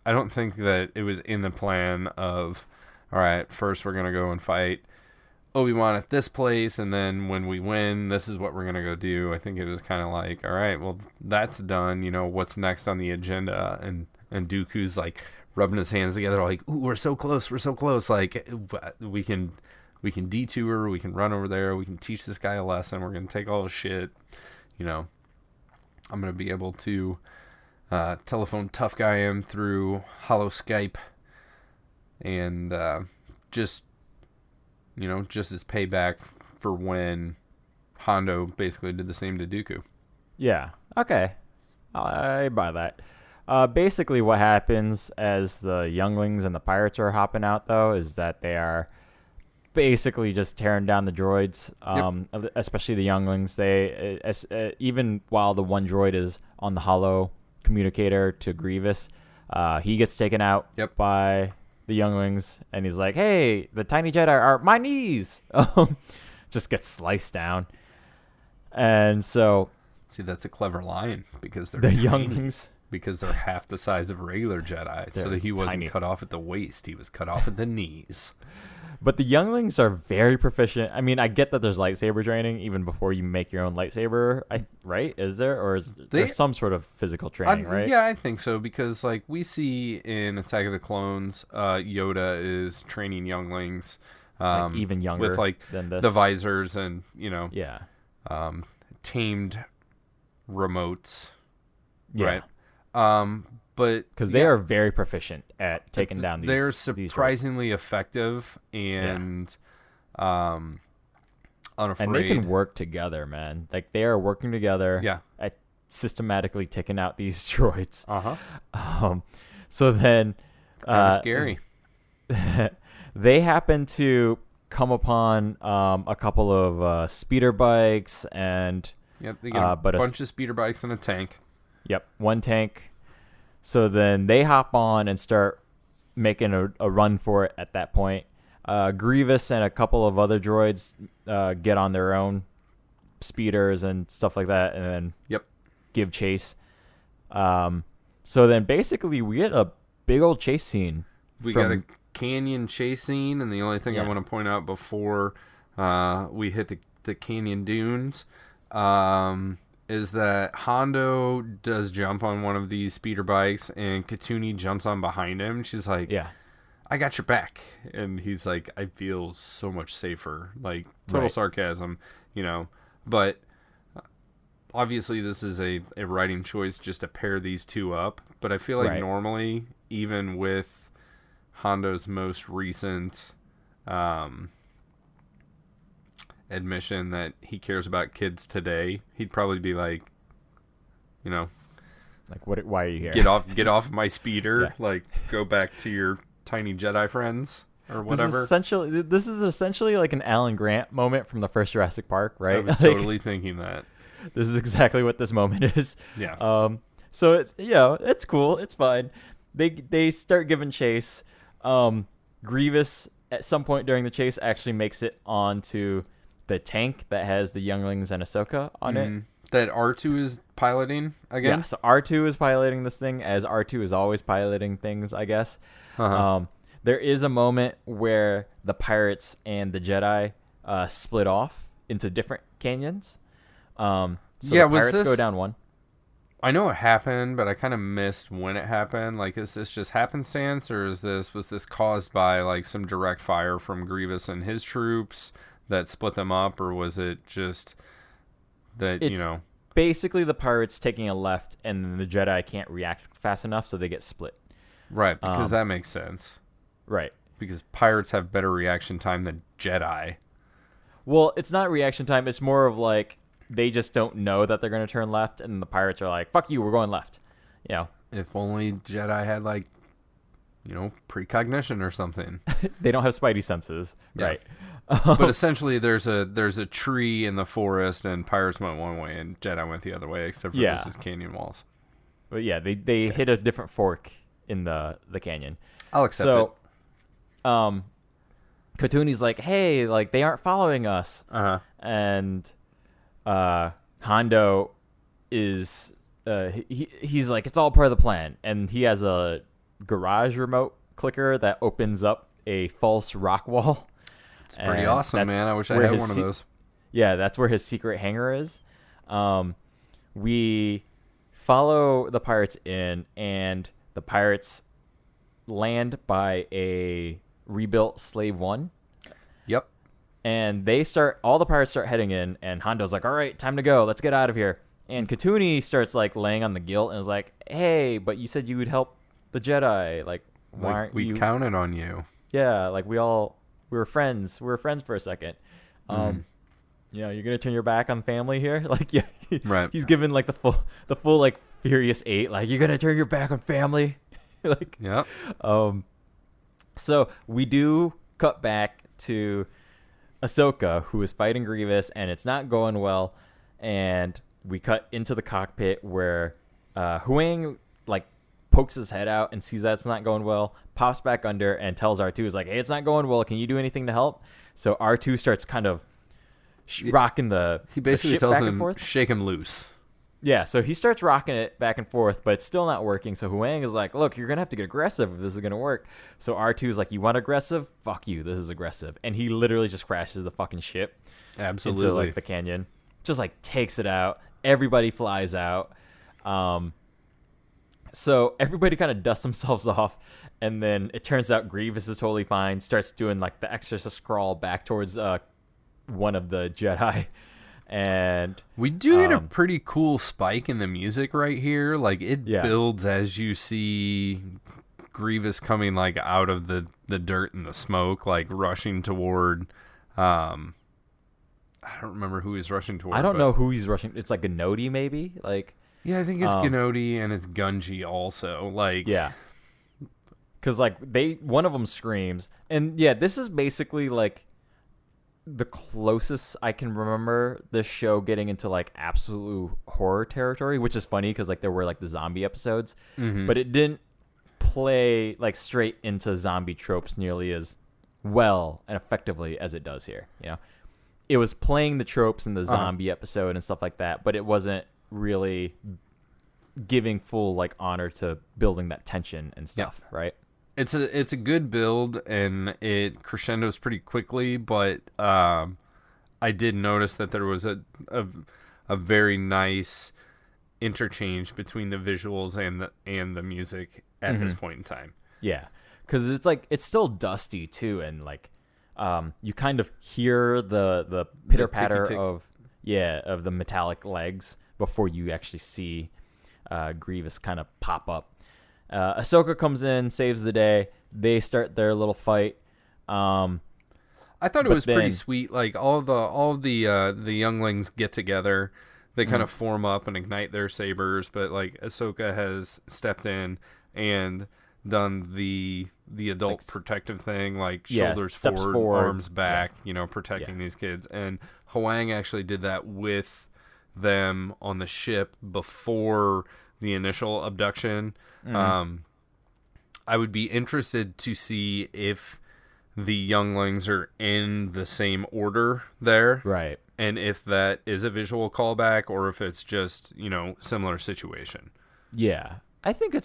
I don't think that it was in the plan of, all right, first we're going to go and fight Obi-Wan at this place, and then when we win, this is what we're going to go do. I think it was kind of like, all right, well, that's done. What's next on the agenda? And Dooku's, like, rubbing his hands together like, ooh, we're so close. Like, we can detour, we can run over there, we can teach this guy a lesson, we're going to take all his shit. I'm going to be able to telephone tough guy him through holo Skype and just as payback for when Hondo basically did the same to Dooku. Yeah. Okay. I buy that. Basically what happens as the Younglings and the pirates are hopping out, though, is that they are basically just tearing down the droids, especially the Younglings. They even while the one droid is on the holo communicator to Grievous, he gets taken out by the Younglings, and he's like, hey, the tiny Jedi are my knees. Just gets sliced down. And so, see, that's a clever line, because they're the tiny, Younglings, because they're half the size of regular Jedi, so that he wasn't cut off at the waist, he was cut off at the knees. But the Younglings are very proficient. I mean, I get that there's lightsaber training even before you make your own lightsaber, right? Is there? Or is there some sort of physical training, right? Yeah, I think so, because, like, we see in Attack of the Clones, Yoda is training Younglings. Like even younger with, like, than this. the visors and, tamed remotes. Yeah. Right? But because they are very proficient at taking down these. They're surprisingly effective and unafraid. And they can work together, man. Like, they are working together. Yeah. At systematically taking out these droids. So then, it's kind of scary. They happen to come upon a couple of speeder bikes and they get a bunch of speeder bikes and a tank. Yep, one tank. So then they hop on and start making a run for it at that point. Grievous and a couple of other droids get on their own speeders and stuff like that, and then give chase. So then basically we get a big old chase scene. We got a canyon chase scene, and the only thing I want to point out before we hit the canyon dunes is that Hondo does jump on one of these speeder bikes, and Katuni jumps on behind him. She's like, I got your back. And he's like, I feel so much safer. Like, total sarcasm, but obviously this is a writing choice just to pair these two up, but I feel like normally, even with Hondo's most recent admission that he cares about kids today, he'd probably be like, like, what? Why are you here? Get off my speeder. Yeah. Like, go back to your tiny Jedi friends or whatever. This is essentially like an Alan Grant moment from the first Jurassic Park, right? I was totally thinking that. This is exactly what this moment is. Yeah. So it's cool. It's fine. They start giving chase. Grievous at some point during the chase actually makes it onto the tank that has the Younglings and Ahsoka on it. That R2 is piloting again? Yeah, so R2 is piloting this thing, as R2 is always piloting things, I guess. There is a moment where the pirates and the Jedi split off into different canyons. So the pirates go down one. I know it happened, but I kind of missed when it happened. Like, is this just happenstance, or was this caused by like some direct fire from Grievous and his troops that split them up, or was it just that, basically the pirates taking a left and the Jedi can't react fast enough, so they get split. Right, because that makes sense. Right. Because pirates have better reaction time than Jedi. Well, it's not reaction time. It's more of like they just don't know that they're going to turn left, and the pirates are like, fuck you, we're going left. If only Jedi had like, precognition or something. They don't have spidey senses. Yeah. Right. But essentially, there's a tree in the forest, and pirates went one way, and Jedi went the other way, except for this is canyon walls. But yeah, they hit a different fork in the canyon. I'll accept it. So, Katooni's like, hey, like they aren't following us. And Hondo is he's like, it's all part of the plan, and he has a garage remote clicker that opens up a false rock wall. It's pretty awesome, man. I wish I had one of those. Yeah, that's where his secret hangar is. We follow the pirates in, and the pirates land by a rebuilt Slave One. Yep. And all the pirates start heading in, and Hondo's like, all right, time to go. Let's get out of here. And Katooni starts like laying on the guilt and is like, hey, but you said you would help the Jedi. Like, why aren't you? We counted on you. Yeah, like we were friends. We were friends for a second. You're gonna turn your back on family here. Like, yeah, right. He's given like the full like Furious 8. Like, you're gonna turn your back on family. Like, yeah. So we do cut back to Ahsoka, who is fighting Grievous, and it's not going well. And we cut into the cockpit where Huang like pokes his head out and sees that it's not going well, pops back under and tells R2, is like, hey, it's not going well. Can you do anything to help? So R2 starts kind of rocking He basically tells him, shake him loose. Yeah, so he starts rocking it back and forth, but it's still not working. So Huang is like, look, you're going to have to get aggressive if this is going to work. So R2 is like, you want aggressive? Fuck you, this is aggressive. And he literally just crashes the fucking ship. Absolutely. Into like the canyon. Just like takes it out. Everybody flies out. So everybody kind of dusts themselves off. And then it turns out Grievous is totally fine. Starts doing like the Exorcist crawl back towards one of the Jedi. And we do get a pretty cool spike in the music right here. Like, it builds as you see Grievous coming like out of the dirt and the smoke, like rushing toward I don't remember who he's rushing toward. I don't know who he's rushing. It's like Gnodi, maybe? Like, yeah, I think it's Gnodi, and it's Gunji also. Like, yeah. Cuz like one of them screams. And yeah, this is basically like the closest I can remember this show getting into like absolute horror territory, which is funny because like there were like the zombie episodes, but it didn't play like straight into zombie tropes nearly as well and effectively as it does here. It was playing the tropes in the zombie episode and stuff like that, but it wasn't really giving full like honor to building that tension and stuff, right? It's a good build, and it crescendos pretty quickly, but I did notice that there was a very nice interchange between the visuals and the music at this point in time. Yeah, because it's like it's still dusty too, and like you kind of hear the pitter patter of the metallic legs, before you actually see Grievous kind of pop up. Ahsoka comes in, saves the day. They start their little fight. I thought it was pretty sweet. Like all of the younglings get together. They kind of form up and ignite their sabers, but like Ahsoka has stepped in and done the adult protective thing, like shoulders forward, arms back, protecting these kids. And Huang actually did that with them on the ship before the initial abduction. I would be interested to see if the younglings are in the same order there. Right. And if that is a visual callback or if it's just, similar situation. Yeah. I think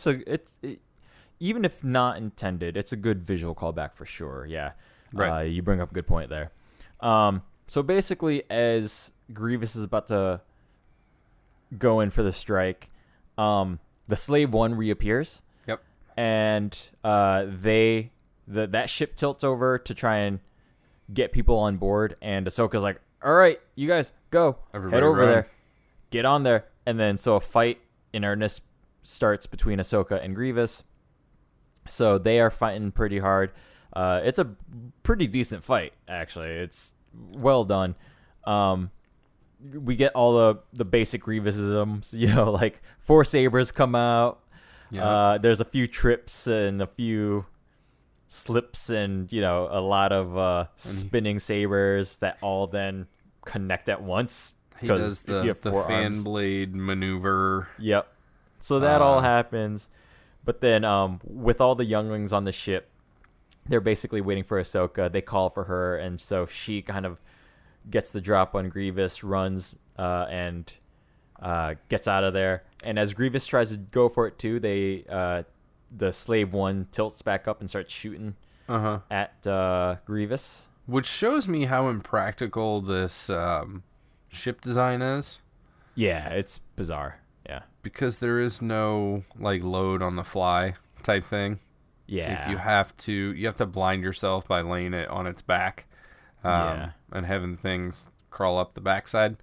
even if not intended, it's a good visual callback for sure. Yeah. Right. You bring up a good point there. So basically, as Grievous is about to go in for the strike, the Slave One reappears. Yep. And that ship tilts over to try and get people on board, and Ahsoka's like, all right, you guys, go. Everybody head over run. there. Get on there. And then so a fight in earnest starts between Ahsoka and Grievous. So they are fighting pretty hard. It's a pretty decent fight, actually. It's well done. We get all the basic Grievousisms, like 4 sabers come out. Yeah. There's a few trips and a few slips and a lot of spinning sabers that all then connect at once. He does the fan blade maneuver. Yep. So that all happens, but then with all the younglings on the ship, they're basically waiting for Ahsoka. They call for her, and so she kind of gets the drop on Grievous, runs and gets out of there. And as Grievous tries to go for it too, the Slave One tilts back up and starts shooting at Grievous. Which shows me how impractical this ship design is. Yeah, it's bizarre. Yeah. Because there is no load on the fly type thing. Yeah. You have to blind yourself by laying it on its back and having things crawl up the backside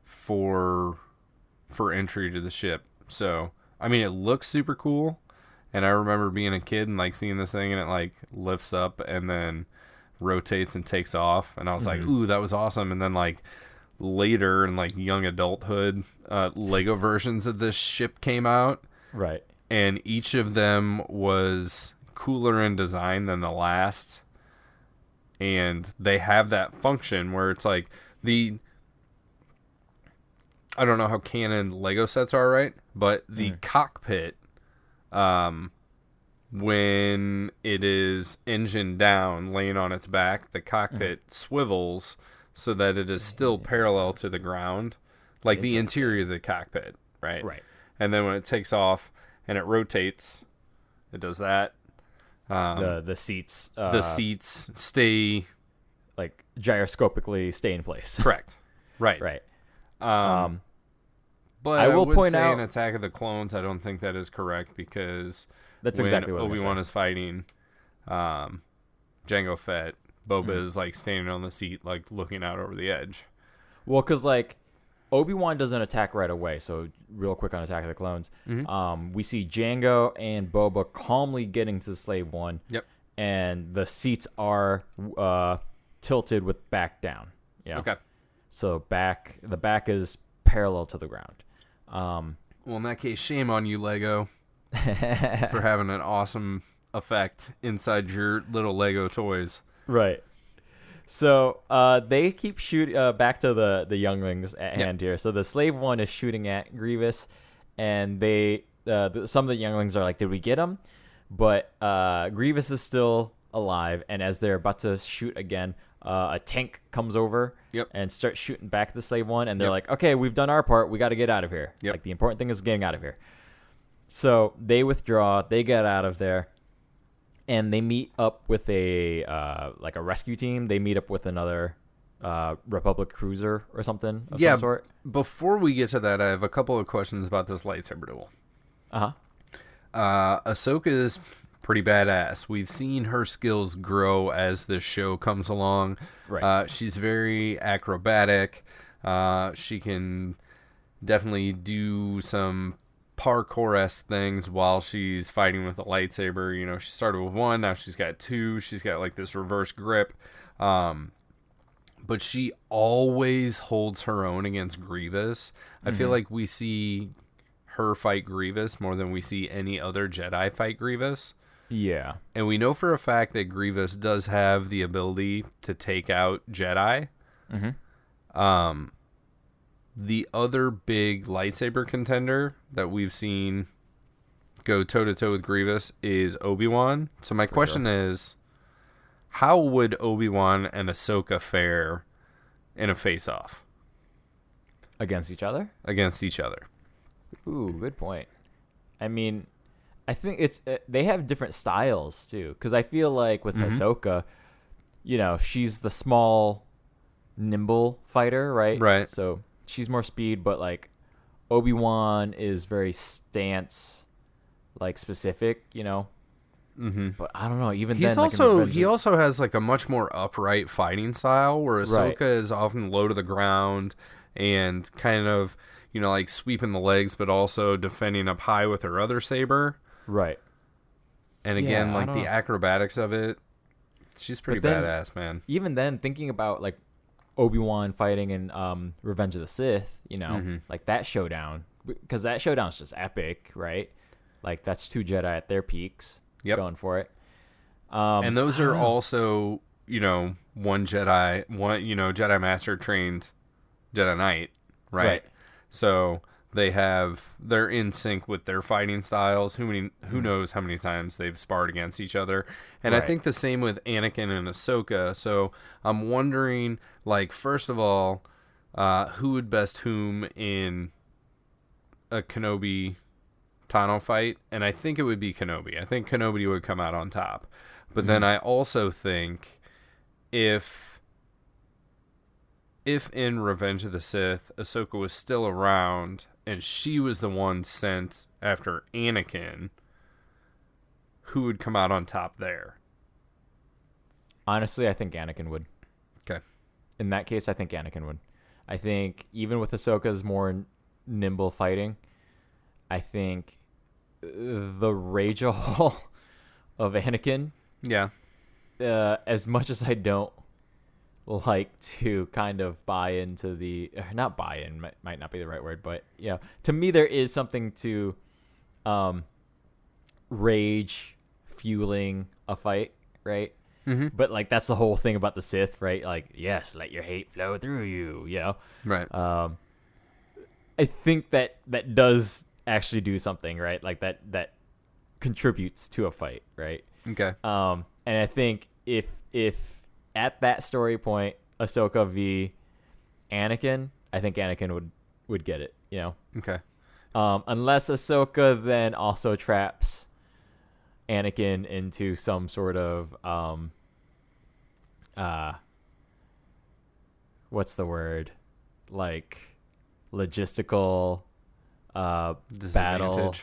for entry to the ship. So, I mean, it looks super cool, and I remember being a kid and seeing this thing, and it lifts up and then rotates and takes off, and I was like, ooh, that was awesome. And then later in young adulthood, Lego versions of this ship came out, right? And each of them was cooler in design than the last, and they have that function where it's I don't know how canon Lego sets are, right? But the cockpit, when it is engine down, laying on its back, the cockpit swivels so that it is still parallel to the ground, like the interior of the cockpit, right? Right. And then when it takes off and it rotates, it does that. The seats. The seats stay gyroscopically stay in place. Correct. Right. Right. But I will point out in Attack of the Clones, I don't think that is correct, because that's exactly what Obi-Wan is fighting Jango Fett, Boba is standing on the seat, looking out over the edge. Well, because Obi-Wan doesn't attack right away. So real quick on Attack of the Clones, we see Jango and Boba calmly getting to the Slave One. Yep. And the seats are tilted with back down. Yeah. Okay. So the back is parallel to the ground. Well, in that case, shame on you, Lego, for having an awesome effect inside your little Lego toys. Right. So they keep shooting back to the younglings at hand here. So the Slave One is shooting at Grievous, and some of the younglings are like, did we get him? But Grievous is still alive, and as they're about to shoot again, a tank comes over and starts shooting back at the Slave One, and they're like, okay, we've done our part, we got to get out of here. The important thing is getting out of here. So they withdraw, they get out of there, and they meet up with a rescue team. They meet up with another Republic cruiser or something of some sort. Before we get to that, I have a couple of questions about this lightsaber duel. Ahsoka is pretty badass. We've seen her skills grow as this show comes along. Right. She's very acrobatic. She can definitely do some parkour-esque things while she's fighting with a lightsaber. You know, she started with one, now she's got two. She's got like this reverse grip. But she always holds her own against Grievous. I feel like we see her fight Grievous more than we see any other Jedi fight Grievous. Yeah. And we know for a fact that Grievous does have the ability to take out Jedi. The other big lightsaber contender that we've seen go toe-to-toe with Grievous is Obi-Wan. So my question is, how would Obi-Wan and Ahsoka fare in a face-off? Against each other? Against each other. Ooh, good point. I mean, I think it's they have different styles, too. Because I feel like with Ahsoka, you know, she's the small, nimble fighter, right? Right. So she's more speed, but, like, Obi-Wan is very stance, like, specific, you know? But I don't know. Even he also has like a much more upright fighting style, where Ahsoka is often low to the ground and kind of, you know, like sweeping the legs, but also defending up high with her other saber. Right. And again, like the acrobatics of it, she's pretty badass, man. Even then, thinking about like Obi-Wan fighting in Revenge of the Sith, you know, like that showdown, because that showdown's just epic, right? Like that's two Jedi at their peaks. Yep. Going for it. And those are also, you know, Jedi Master trained Jedi Knight, right? So they're in sync with their fighting styles. Who knows how many times they've sparred against each other. And I think the same with Anakin and Ahsoka. So I'm wondering, like, first of all, who would best whom in a Kenobi Tano fight, and I think it would be Kenobi. I think Kenobi would come out on top. But then I also think if in Revenge of the Sith, Ahsoka was still around and she was the one sent after Anakin, who would come out on top there? Honestly, I think Anakin would. Okay. In that case, I think Anakin would. I think even with Ahsoka's more nimble fighting, I think the rage-all of Anakin, as much as I don't like to kind of buy into not buy in, might not be the right word, but, you know, to me there is something to rage fueling a fight, right? But, like, that's the whole thing about the Sith, right? Like, yes, let your hate flow through you, you know? Right. I think that does actually do something, right? Like that contributes to a fight, right? Okay. And I think if at that story point, Ahsoka v Anakin, I think Anakin would get it, you know? Okay. Unless Ahsoka then also traps Anakin into some sort of what's the word? Like logistical battle.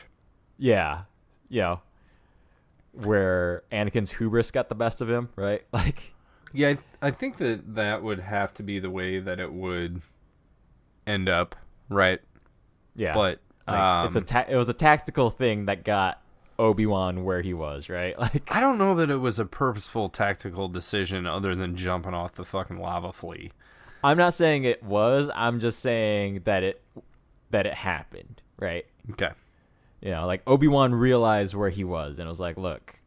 Yeah. You know, where Anakin's hubris got the best of him, right? Like, yeah, I think that would have to be the way that it would end up, right? Yeah. But like, it was a tactical thing that got Obi-Wan where he was, right? Like, I don't know that it was a purposeful tactical decision other than jumping off the fucking lava flea. I'm not saying it was. I'm just saying that it happened, right? Okay. You know, like Obi-Wan realized where he was and was like, look,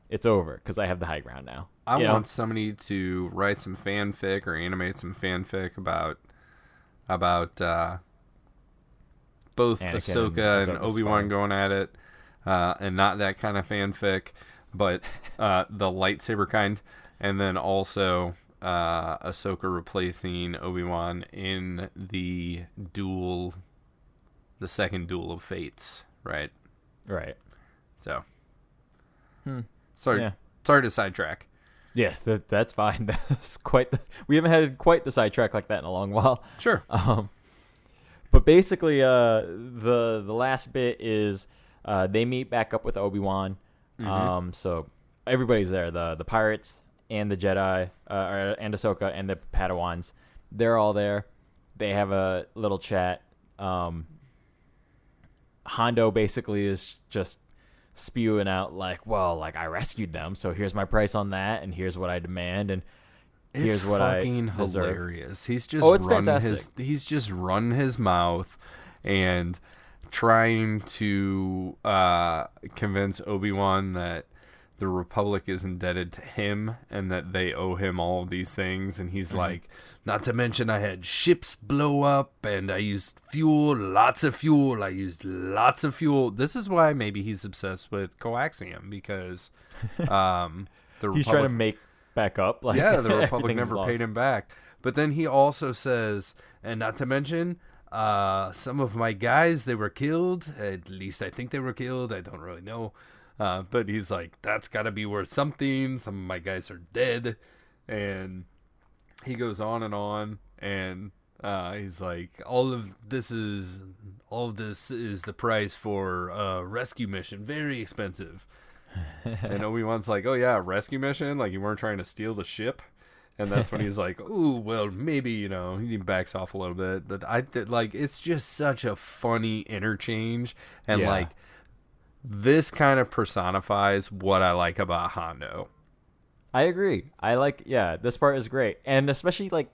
it's over because I have the high ground now. I want somebody to write some fanfic or animate some fanfic about both Anakin Ahsoka and Obi-Wan going at it, and not that kind of fanfic, but the lightsaber kind, and then also Ahsoka replacing Obi-Wan in the second duel of fates, right? Right. So, sorry to sidetrack. Yeah, that's fine. That's we haven't had quite the sidetrack like that in a long while. Sure. But basically, the last bit is they meet back up with Obi-Wan. So everybody's there. The pirates and the Jedi, and Ahsoka and the Padawans, they're all there. they have a little chat. Hondo basically is just spewing out like, well, like I rescued them, so here's my price on that, and here's what I demand, and here's what I deserve. Hilarious. He's just he's just run his mouth and trying to convince Obi-Wan that the Republic is indebted to him and that they owe him all of these things. And he's like, not to mention I had ships blow up and I used fuel, lots of fuel. I used lots of fuel. This is why maybe he's obsessed with coaxium, because he's trying to make back up. Like, yeah, the Republic never paid him back. But then he also says, and not to mention, some of my guys, they were killed. At least I think they were killed. I don't really know. But he's like, that's got to be worth something. Some of my guys are dead. And he goes on, and he's like, all of this is the price for a rescue mission. Very expensive. And Obi-Wan's like, oh yeah, rescue mission? Like, you weren't trying to steal the ship? And that's when he's like, ooh, well, maybe, he backs off a little bit. But it's just such a funny interchange. And this kind of personifies what I like about Hondo. I agree. This part is great. And especially like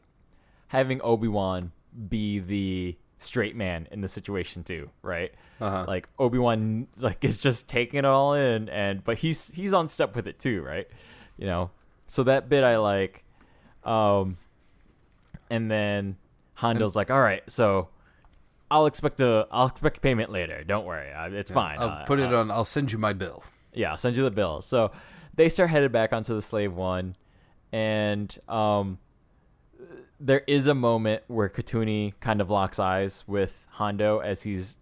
having Obi-Wan be the straight man in the situation too, right? Like Obi-Wan is just taking it all in, but he's on step with it too, right? So that bit I like. And then Hondo's like, all right, so I'll expect payment later. Don't worry, it's fine. I'll send you my bill. Yeah, I'll send you the bill. So they start headed back onto the Slave One, and there is a moment where Katuni kind of locks eyes with Hondo as he's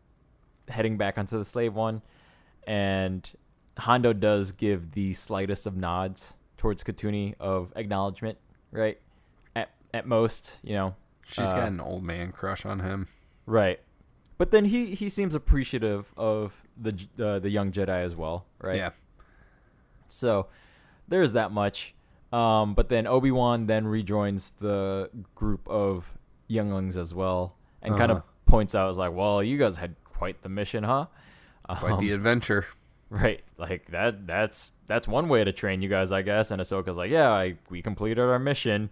heading back onto the Slave One, and Hondo does give the slightest of nods towards Katuni of acknowledgement, right? At most, she's got an old man crush on him. Right. But then he seems appreciative of the young Jedi as well, right? Yeah. So there's that much. But then Obi-Wan then rejoins the group of younglings as well, and kind of points out, is like, well, you guys had quite the mission, huh? Quite the adventure. Right. Like that's one way to train you guys, I guess. And Ahsoka's like, yeah, we completed our mission.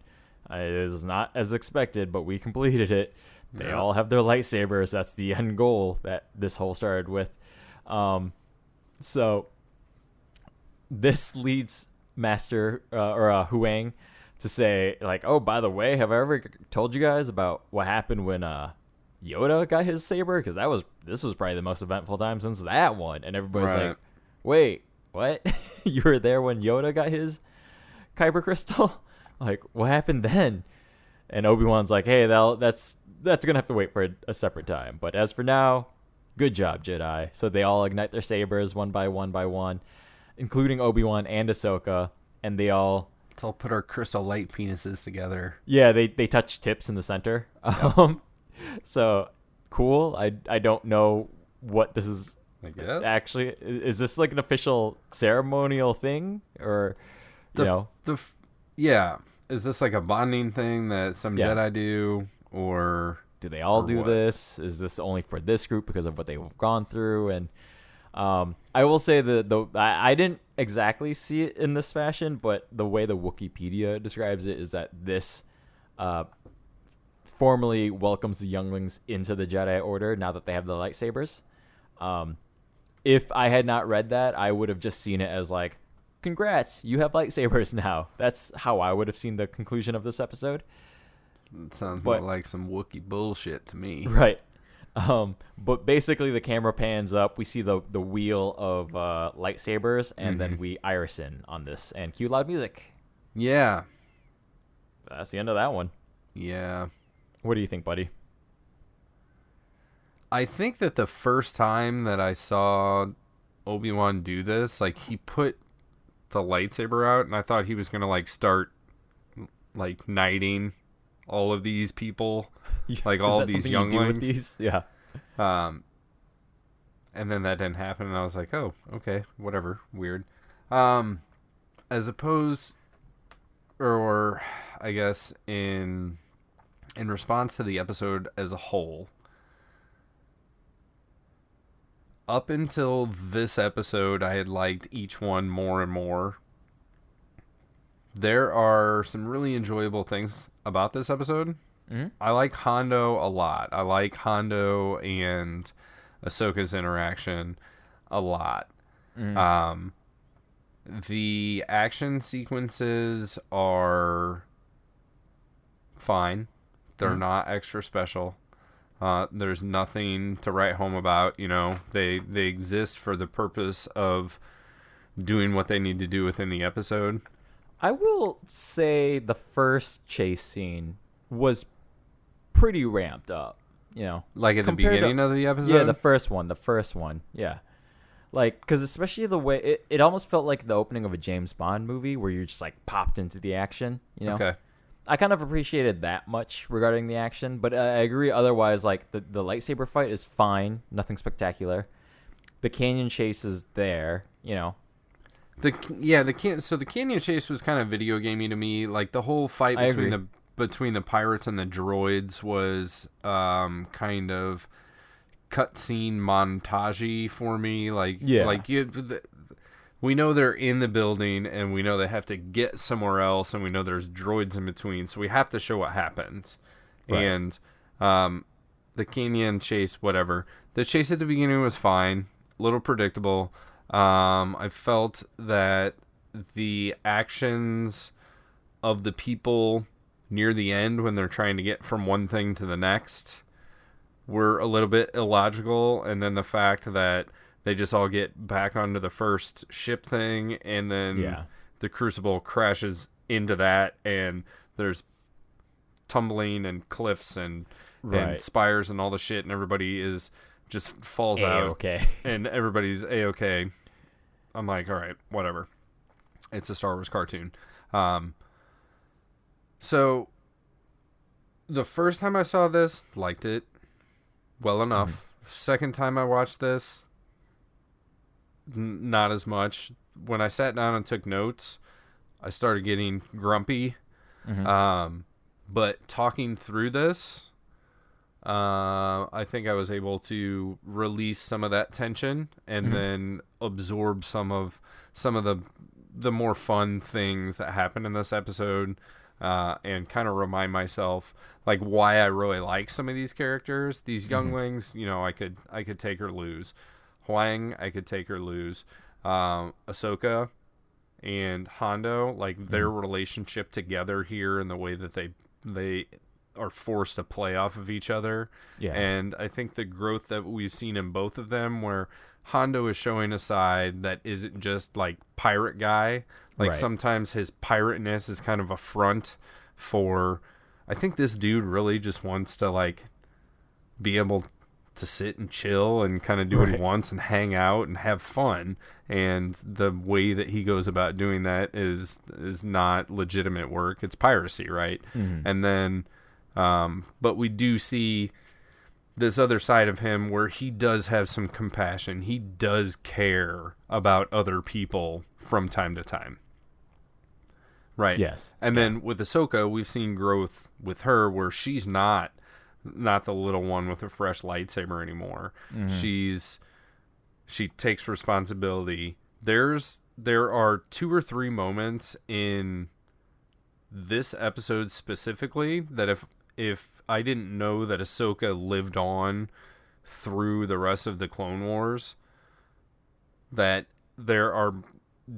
It was not as expected, but we completed it. They all have their lightsabers. That's the end goal that this whole started with. So this leads Master or Huang to say, like, oh, by the way, have I ever told you guys about what happened when Yoda got his saber? Because this was probably the most eventful time since that one. And everybody's like, wait, what? You were there when Yoda got his kyber crystal? Like, what happened then? And Obi-Wan's like, hey, that's gonna have to wait for a separate time. But as for now, good job, Jedi. So they all ignite their sabers one by one, including Obi-Wan and Ahsoka, and let's all put our crystal light penises together. Yeah, they touch tips in the center. Yep. So cool. I don't know what this is. I guess actually, is this like an official ceremonial thing, or yeah? Is this like a bonding thing that some Jedi do, or do they all do this? Is this only for this group because of what they've gone through? And I will say I didn't exactly see it in this fashion, but the way the Wikipedia describes it is that this formally welcomes the younglings into the Jedi Order now that they have the lightsabers. If I had not read that, I would have just seen it as like, congrats, you have lightsabers now. That's how I would have seen the conclusion of this episode. It sounds more like some Wookiee bullshit to me. Right. But basically the camera pans up. We see the wheel of lightsabers, and then we iris in on this and cue loud music. Yeah. That's the end of that one. Yeah. What do you think, buddy? I think that the first time that I saw Obi-Wan do this, like, he put the lightsaber out, and I thought he was going to, like, start, like, knighting all of these people, like, all of these younglings. Yeah. And then that didn't happen, and I was like, oh, okay, whatever, weird. As opposed, or I guess in in response to the episode as a whole, up until this episode, I had liked each one more and more. There are some really enjoyable things about this episode. Mm-hmm. I like Hondo a lot. I like Hondo and Ahsoka's interaction a lot. Mm-hmm. The action sequences are fine. They're not extra special. There's nothing to write home about. You know, they exist for the purpose of doing what they need to do within the episode. I will say the first chase scene was pretty ramped up, you know. Like at the beginning of the episode? Yeah, the first one. Yeah. Like, because especially the way, it almost felt like the opening of a James Bond movie where you're just like popped into the action, you know. Okay. I kind of appreciated that much regarding the action, but I agree otherwise, like, the lightsaber fight is fine, nothing spectacular. The canyon chase is there, you know. The canyon chase was kind of video gamey to me. Like, the whole fight between the pirates and the droids was kind of cutscene montagey for me. Like, we know they're in the building, and we know they have to get somewhere else, and we know there's droids in between, so we have to show what happens. Right. And the canyon chase, whatever. The chase at the beginning was fine, a little predictable. I felt that the actions of the people near the end when they're trying to get from one thing to the next were a little bit illogical, and then the fact that they just all get back onto the first ship thing, and then the Crucible crashes into that, and there's tumbling and cliffs and spires and all the shit, and everybody is just falls out, and everybody's A-okay. I'm like, all right, whatever. It's a Star Wars cartoon. So the first time I saw this, liked it well enough. Mm-hmm. Second time I watched this, not as much. When I sat down and took notes, I started getting grumpy. Mm-hmm. But talking through this, I think I was able to release some of that tension and then absorb some of the more fun things that happened in this episode, and kind of remind myself like why I really like some of these characters. These younglings, you know, I could take or lose. Huang, I could take or lose. Ahsoka and Hondo, like their relationship together here and the way that they are forced to play off of each other. Yeah. And I think the growth that we've seen in both of them, where Hondo is showing a side that isn't just like pirate guy. Like sometimes his pirateness is kind of a front for, I think this dude really just wants to like be able to sit and chill and kind of do what he wants and hang out and have fun. And the way that he goes about doing that is not legitimate work. It's piracy, right? Mm-hmm. And then, but we do see this other side of him where he does have some compassion. He does care about other people from time to time. Right. Yes. And then with Ahsoka, we've seen growth with her where she's not the little one with a fresh lightsaber anymore. Mm-hmm. She takes responsibility. There are 2 or 3 moments in this episode specifically that if I didn't know that Ahsoka lived on through the rest of the Clone Wars, that there are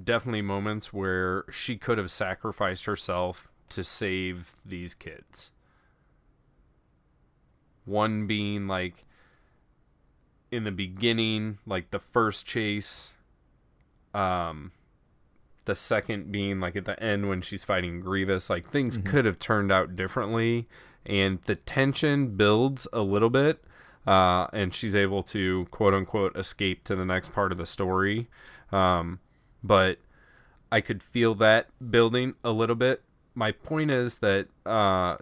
definitely moments where she could have sacrificed herself to save these kids. One being like in the beginning, like the first chase. The second being like at the end when she's fighting Grievous. Like things could have turned out differently, and the tension builds a little bit, and she's able to quote unquote escape to the next part of the story. But I could feel that building a little bit. My point is that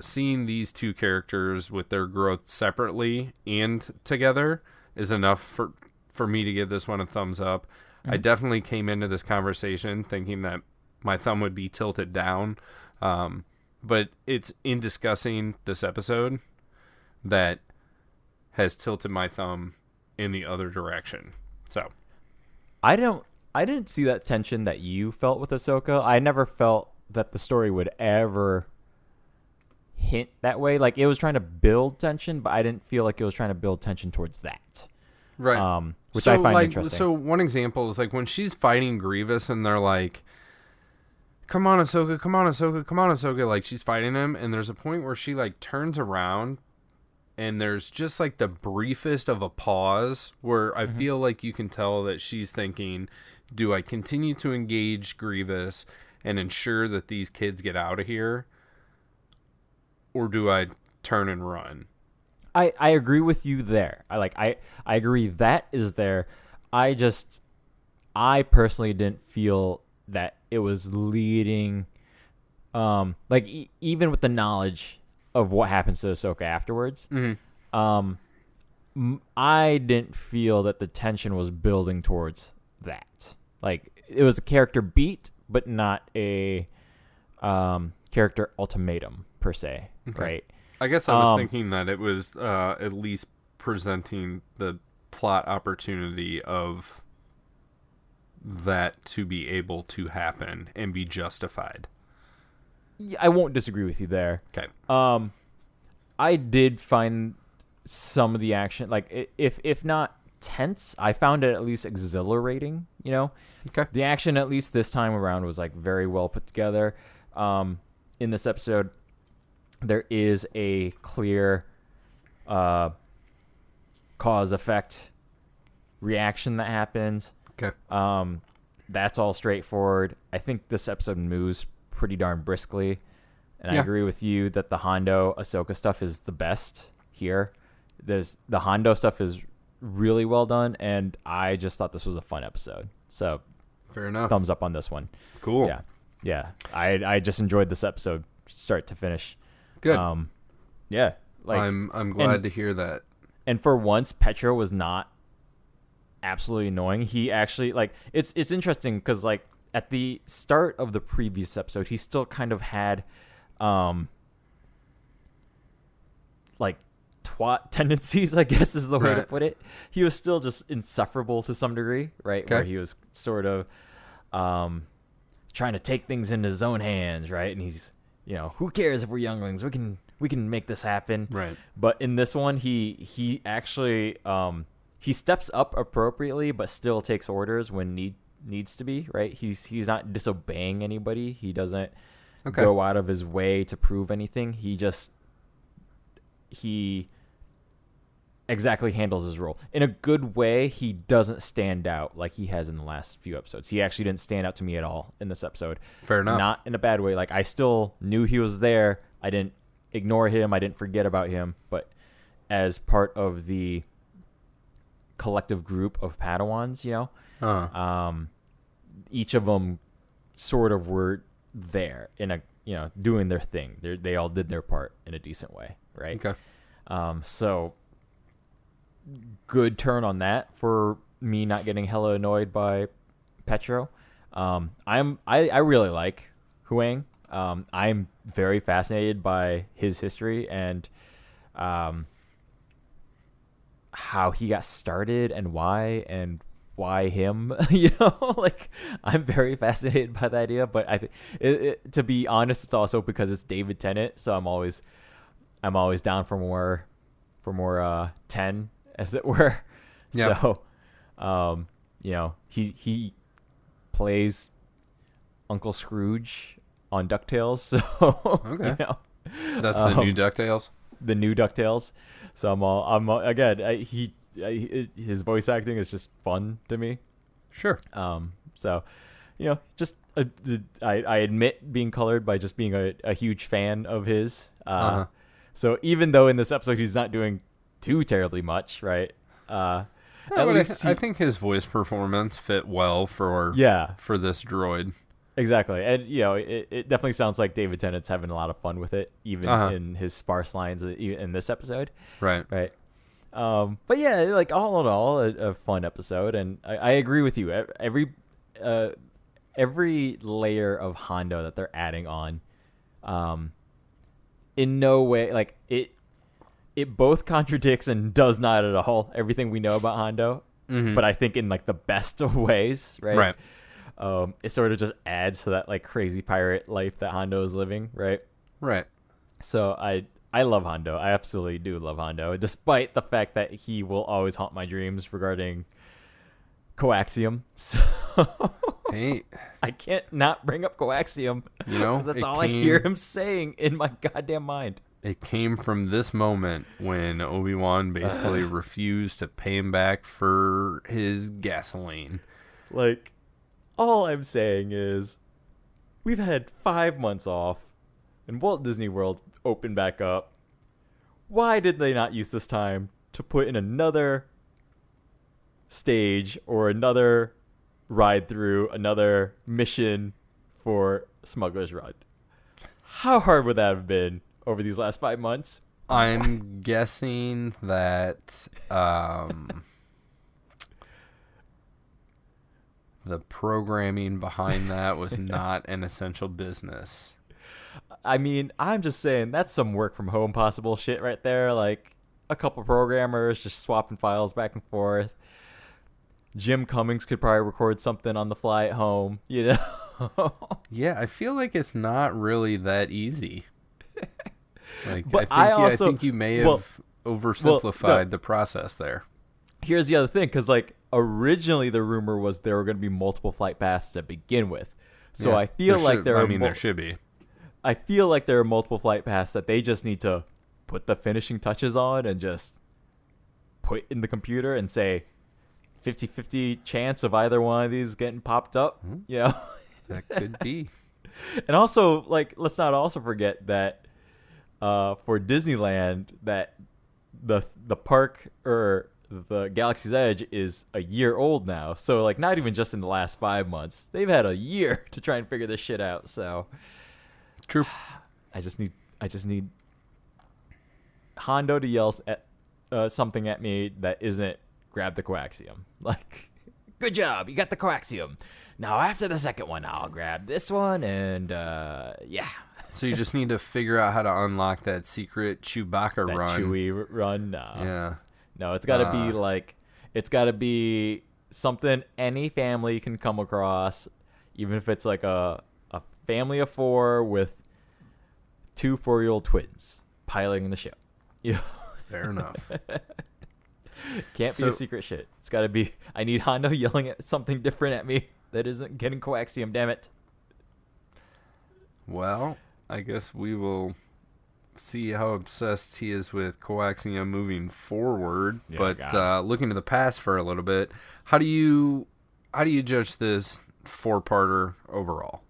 seeing these two characters with their growth separately and together is enough for me to give this one a thumbs up. I definitely came into this conversation thinking that my thumb would be tilted down, but it's in discussing this episode that has tilted my thumb in the other direction. So I didn't see that tension that you felt with Ahsoka. I never felt that the story would ever hint that way. Like, it was trying to build tension, but I didn't feel like it was trying to build tension towards that. Right. Which I find interesting. So one example is like when she's fighting Grievous and they're like, come on, Ahsoka, come on, Ahsoka, come on, Ahsoka. Like, she's fighting him, and there's a point where she like turns around and there's just like the briefest of a pause where I feel like you can tell that she's thinking, do I continue to engage Grievous and ensure that these kids get out of here, or do I turn and run? I agree with you there. I agree that is there. I personally didn't feel that it was leading, even with the knowledge of what happens to Ahsoka afterwards. I didn't feel that the tension was building towards that. Like, it was a character beat, but not a character ultimatum per se, right? I guess I was thinking that it was at least presenting the plot opportunity of that to be able to happen and be justified. Yeah, I won't disagree with you there. Okay. I did find some of the action, like, if not tense, I found it at least exhilarating, you know? Okay. The action, at least this time around, was, like, very well put together. In this episode, there is a clear cause-effect reaction that happens. Okay. That's all straightforward. I think this episode moves pretty darn briskly. And I agree with you that the Hondo Ahsoka stuff is the best here. The Hondo stuff is really well done, and I just thought this was a fun episode. So, fair enough. Thumbs up on this one. Cool. Yeah. I just enjoyed this episode, start to finish. Good. Yeah. Like, I'm glad to hear that. And for once, Petro was not absolutely annoying. He actually, like, it's interesting because, like, at the start of the previous episode, he still kind of had like twat tendencies, I guess is the way to put it. He was still just insufferable to some degree, right? Okay. Where he was sort of trying to take things into his own hands, right? And he's, you know, who cares if we're younglings? We can make this happen. Right. But in this one, he actually he steps up appropriately, but still takes orders when needs to be, right? He's not disobeying anybody. He doesn't go out of his way to prove anything. He exactly handles his role in a good way. He doesn't stand out like he has in the last few episodes. He actually didn't stand out to me at all in this episode. Fair enough. Not in a bad way. Like, I still knew he was there. I didn't ignore him. I didn't forget about him. But as part of the collective group of Padawans, you know, each of them sort of were there in a, you know, doing their thing. They all did their part in a decent way, right? Okay. So good turn on that for me not getting hella annoyed by Petro. I really like Huang. I'm very fascinated by his history and how he got started and why him, you know, like, I'm very fascinated by the idea, but I think to be honest, it's also because it's David Tennant. So I'm always down for more 10, as it were. Yep. So, you know, he plays Uncle Scrooge on DuckTales. So, okay. You know, that's the new DuckTales. The new DuckTales. So I'm again. His voice acting is just fun to me. Sure. So, you know, just I admit being colored by just being a huge fan of his. So even though in this episode he's not doing too terribly much, right? At least I think his voice performance fit well for this droid. Exactly. And, you know, it definitely sounds like David Tennant's having a lot of fun with it, even in his sparse lines in this episode. Right. But yeah, like, all in all, a fun episode. And I agree with you. Every layer of Hondo that they're adding on in no way, like, it both contradicts and does not at all everything we know about Hondo, but I think in, like, the best of ways, right? It sort of just adds to that, like, crazy pirate life that Hondo is living, right? Right. So I love Hondo. I absolutely do love Hondo, despite the fact that he will always haunt my dreams regarding coaxium. So Hey, I can't not bring up coaxium. You know, 'cause that's all I hear him saying in my goddamn mind. It came from this moment when Obi-Wan basically refused to pay him back for his gasoline. Like, all I'm saying is we've had 5 months off and Walt Disney World opened back up. Why did they not use this time to put in another stage or another ride through, another mission for Smuggler's Run? How hard would that have been over these last 5 months? I'm guessing that the programming behind that was not an essential business. I mean, I'm just saying that's some work from home possible shit right there. Like, a couple programmers just swapping files back and forth. Jim Cummings could probably record something on the fly at home, you know? Yeah, I feel like it's not really that easy. Like, But I think you may have oversimplified the process there. Here's the other thing, because, like, originally the rumor was there were going to be multiple flight paths to begin with. So Yeah, I feel like there should be. I feel like there are multiple flight paths that they just need to put the finishing touches on and just put in the computer and say 50-50 chance of either one of these getting popped up, you know? That could be. And also, like, let's not also forget that for Disneyland, that the park or the Galaxy's Edge is a year old now. So, like, not even just in the last 5 months. They've had a year to try and figure this shit out. So, true. I just need Hondo to yell at something at me that isn't grab the coaxium. Like, good job, you got the coaxium. Now after the second one, I'll grab this one and yeah. So you just need to figure out how to unlock that secret Chewbacca That run. Chewie run. No. Yeah. No, it's got to be like, it's got to be something any family can come across, even if it's like a family of 4 with 2 4-year-old twins piloting the ship. Yeah. Fair enough. Can't be a secret shit. It's got to be, I need Hondo yelling at something different at me that isn't getting coaxium, damn it. Well, I guess we will see how obsessed he is with coaxium moving forward. Yeah, but looking to the past for a little bit, how do you judge this 4-parter overall?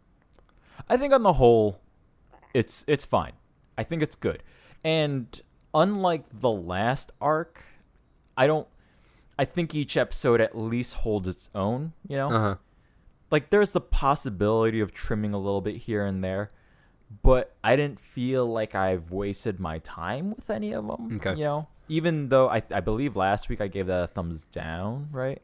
I think on the whole, it's fine. I think it's good. And unlike the last arc, I think each episode at least holds its own, you know? Uh-huh. Like, there's the possibility of trimming a little bit here and there, but I didn't feel like I've wasted my time with any of them, you know? Even though I believe last week I gave that a thumbs down, right?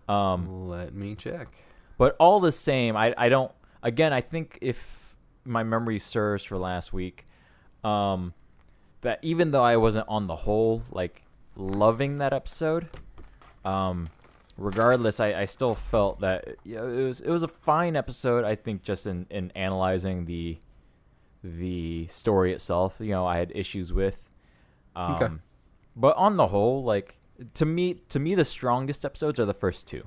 Let me check. But all the same, I don't... Again, I think if my memory serves for last week, that even though I wasn't on the whole, like, loving that episode, regardless, I still felt that it was a fine episode. I think just in analyzing the story itself, you know, I had issues with. But on the whole, like, to me the strongest episodes are the first 2.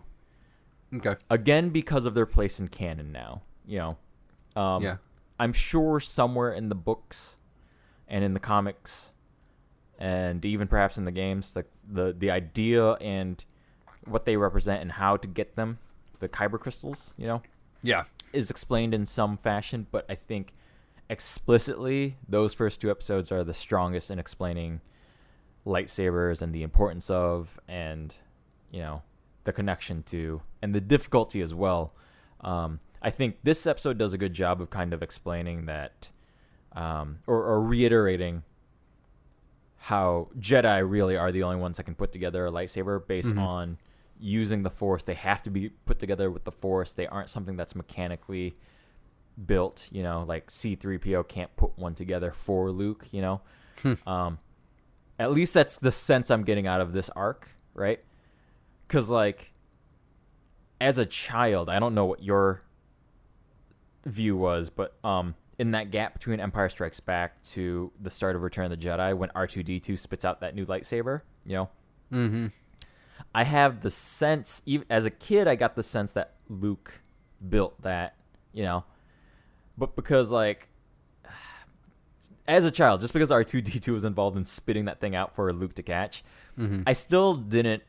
Okay. Again, because of their place in canon now, you know. Yeah. I'm sure somewhere in the books and in the comics and even perhaps in the games, the idea and what they represent and how to get them, the kyber crystals, you know, is explained in some fashion. But I think explicitly those first 2 episodes are the strongest in explaining lightsabers and the importance of, and, you know, the connection to, and the difficulty as well. I think this episode does a good job of kind of explaining that, or reiterating how Jedi really are the only ones that can put together a lightsaber based on using the Force. They have to be put together with the Force. They aren't something that's mechanically built, like C-3PO can't put one together for Luke, At least that's the sense I'm getting out of this arc, right? Because, like, as a child, I don't know what your view was, but in that gap between Empire Strikes Back to the start of Return of the Jedi, when R2-D2 spits out that new lightsaber, Mm-hmm. I have the sense, even as a kid, I got the sense that Luke built that, but because, like, as a child, just because R2-D2 was involved in spitting that thing out for Luke to catch, I still didn't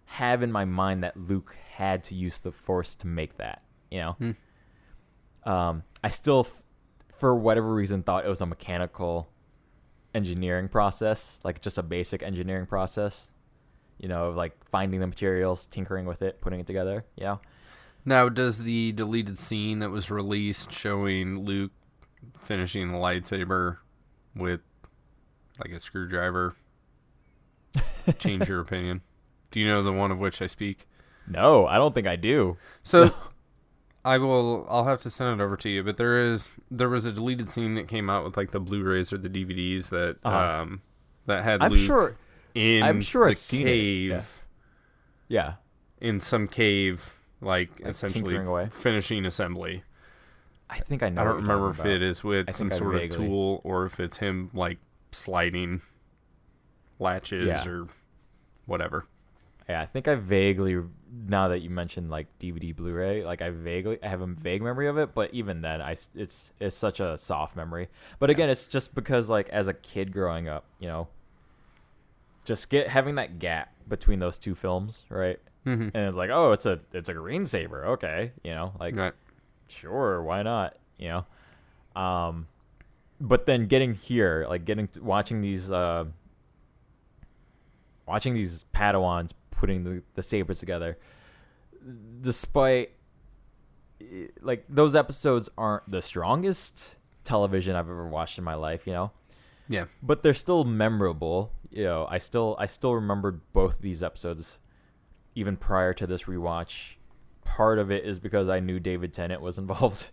have in my mind that Luke had to use the Force to make that, I still, for whatever reason, thought it was a mechanical engineering process, like just a basic engineering process, like finding the materials, tinkering with it, putting it together, Now, does the deleted scene that was released showing Luke finishing the lightsaber with, like, a screwdriver change your opinion? Do you know the one of which I speak? No, I don't think I do. So I'll have to send it over to you, but there was a deleted scene that came out with, like, the Blu-rays or the DVDs that that had Luke in the cave. Yeah. In some cave, like essentially away. finishing assembly. I think I know. I don't remember if it is with some sort of vaguely. tool or if it's him, like, sliding latches or whatever. Yeah, I think I vaguely, now that you mentioned, like, DVD, Blu-ray, like, I have a vague memory of it, but even then, it's such a soft memory. But again, it's just because, like, as a kid growing up, just having that gap between those two films, right? Mm-hmm. And it's like, oh, it's a green saber, okay, like, right. Sure, why not, but then getting here, like, watching these Padawans putting the sabers together, despite, like, those episodes aren't the strongest television I've ever watched in my life, Yeah. but they're still memorable. I still remembered both these episodes even prior to this rewatch. Part of it is because I knew David Tennant was involved,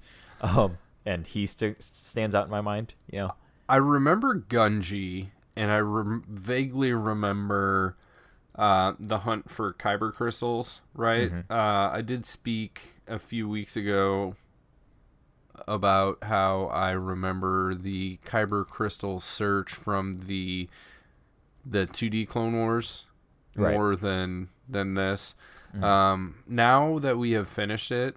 and he stands out in my mind. I remember Gunji, and I vaguely remember the hunt for kyber crystals, right? Mm-hmm. I did speak a few weeks ago about how I remember the kyber crystal search from the 2D Clone Wars more than this. Mm-hmm. Now that we have finished it,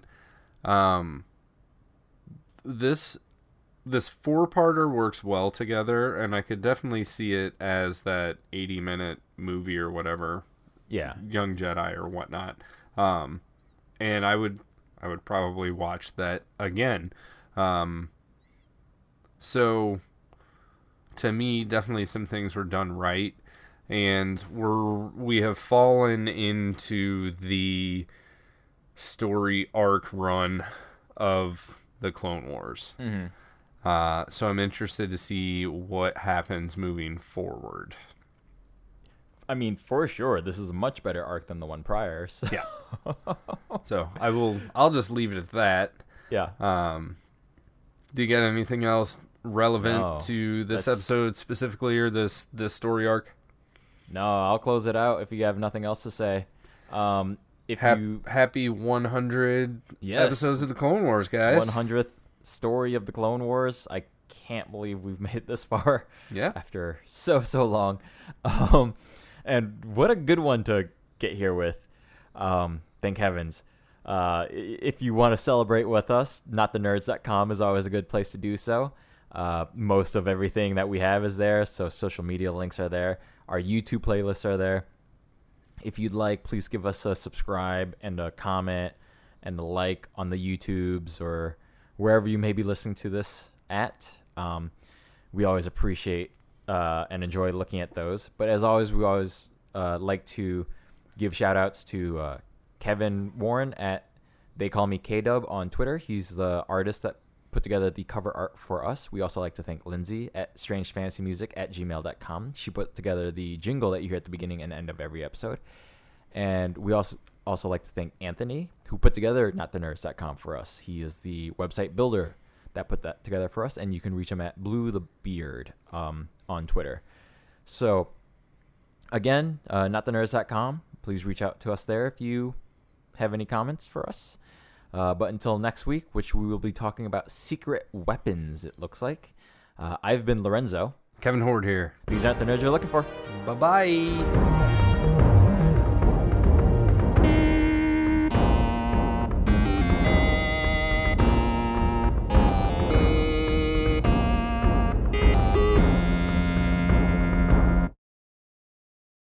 this 4-parter works well together, and I could definitely see it as that 80-minute movie or whatever. Yeah, Young Jedi or whatnot. And I would probably watch that again. So to me, definitely some things were done right, and we have fallen into the story arc run of the Clone Wars. Mm-hmm. So I'm interested to see what happens moving forward. I mean, for sure, this is a much better arc than the one prior. So. Yeah. So I'll just leave it at that. Yeah. Do you got anything else relevant to this episode specifically, or this story arc? No, I'll close it out if you have nothing else to say. Happy 100 episodes of the Clone Wars, guys. 100th story of the Clone Wars. I can't believe we've made it this far. Yeah. After so long. And what a good one to get here with. Thank heavens. If you want to celebrate with us, notthenerds.com is always a good place to do so. Most of everything that we have is there, so social media links are there. Our YouTube playlists are there. If you'd like, please give us a subscribe and a comment and a like on the YouTubes or wherever you may be listening to this at. We always appreciate and enjoy looking at those. But as always, we always like to give shout-outs to Kevin Warren at They Call Me K-Dub on Twitter. He's the artist that put together the cover art for us. We also like to thank Lindsay at strangefantasymusic@gmail.com. She put together the jingle that you hear at the beginning and end of every episode. And we also like to thank Anthony, who put together notthenerds.com for us. He is the website builder that put that together for us, and you can reach him at Blue the Beard on Twitter. So, again, notthenerds.com. Please reach out to us there if you have any comments for us. But until next week, which we will be talking about secret weapons, it looks like. I've been Lorenzo. Kevin Horde here. These aren't the nerds you're looking for. Bye-bye.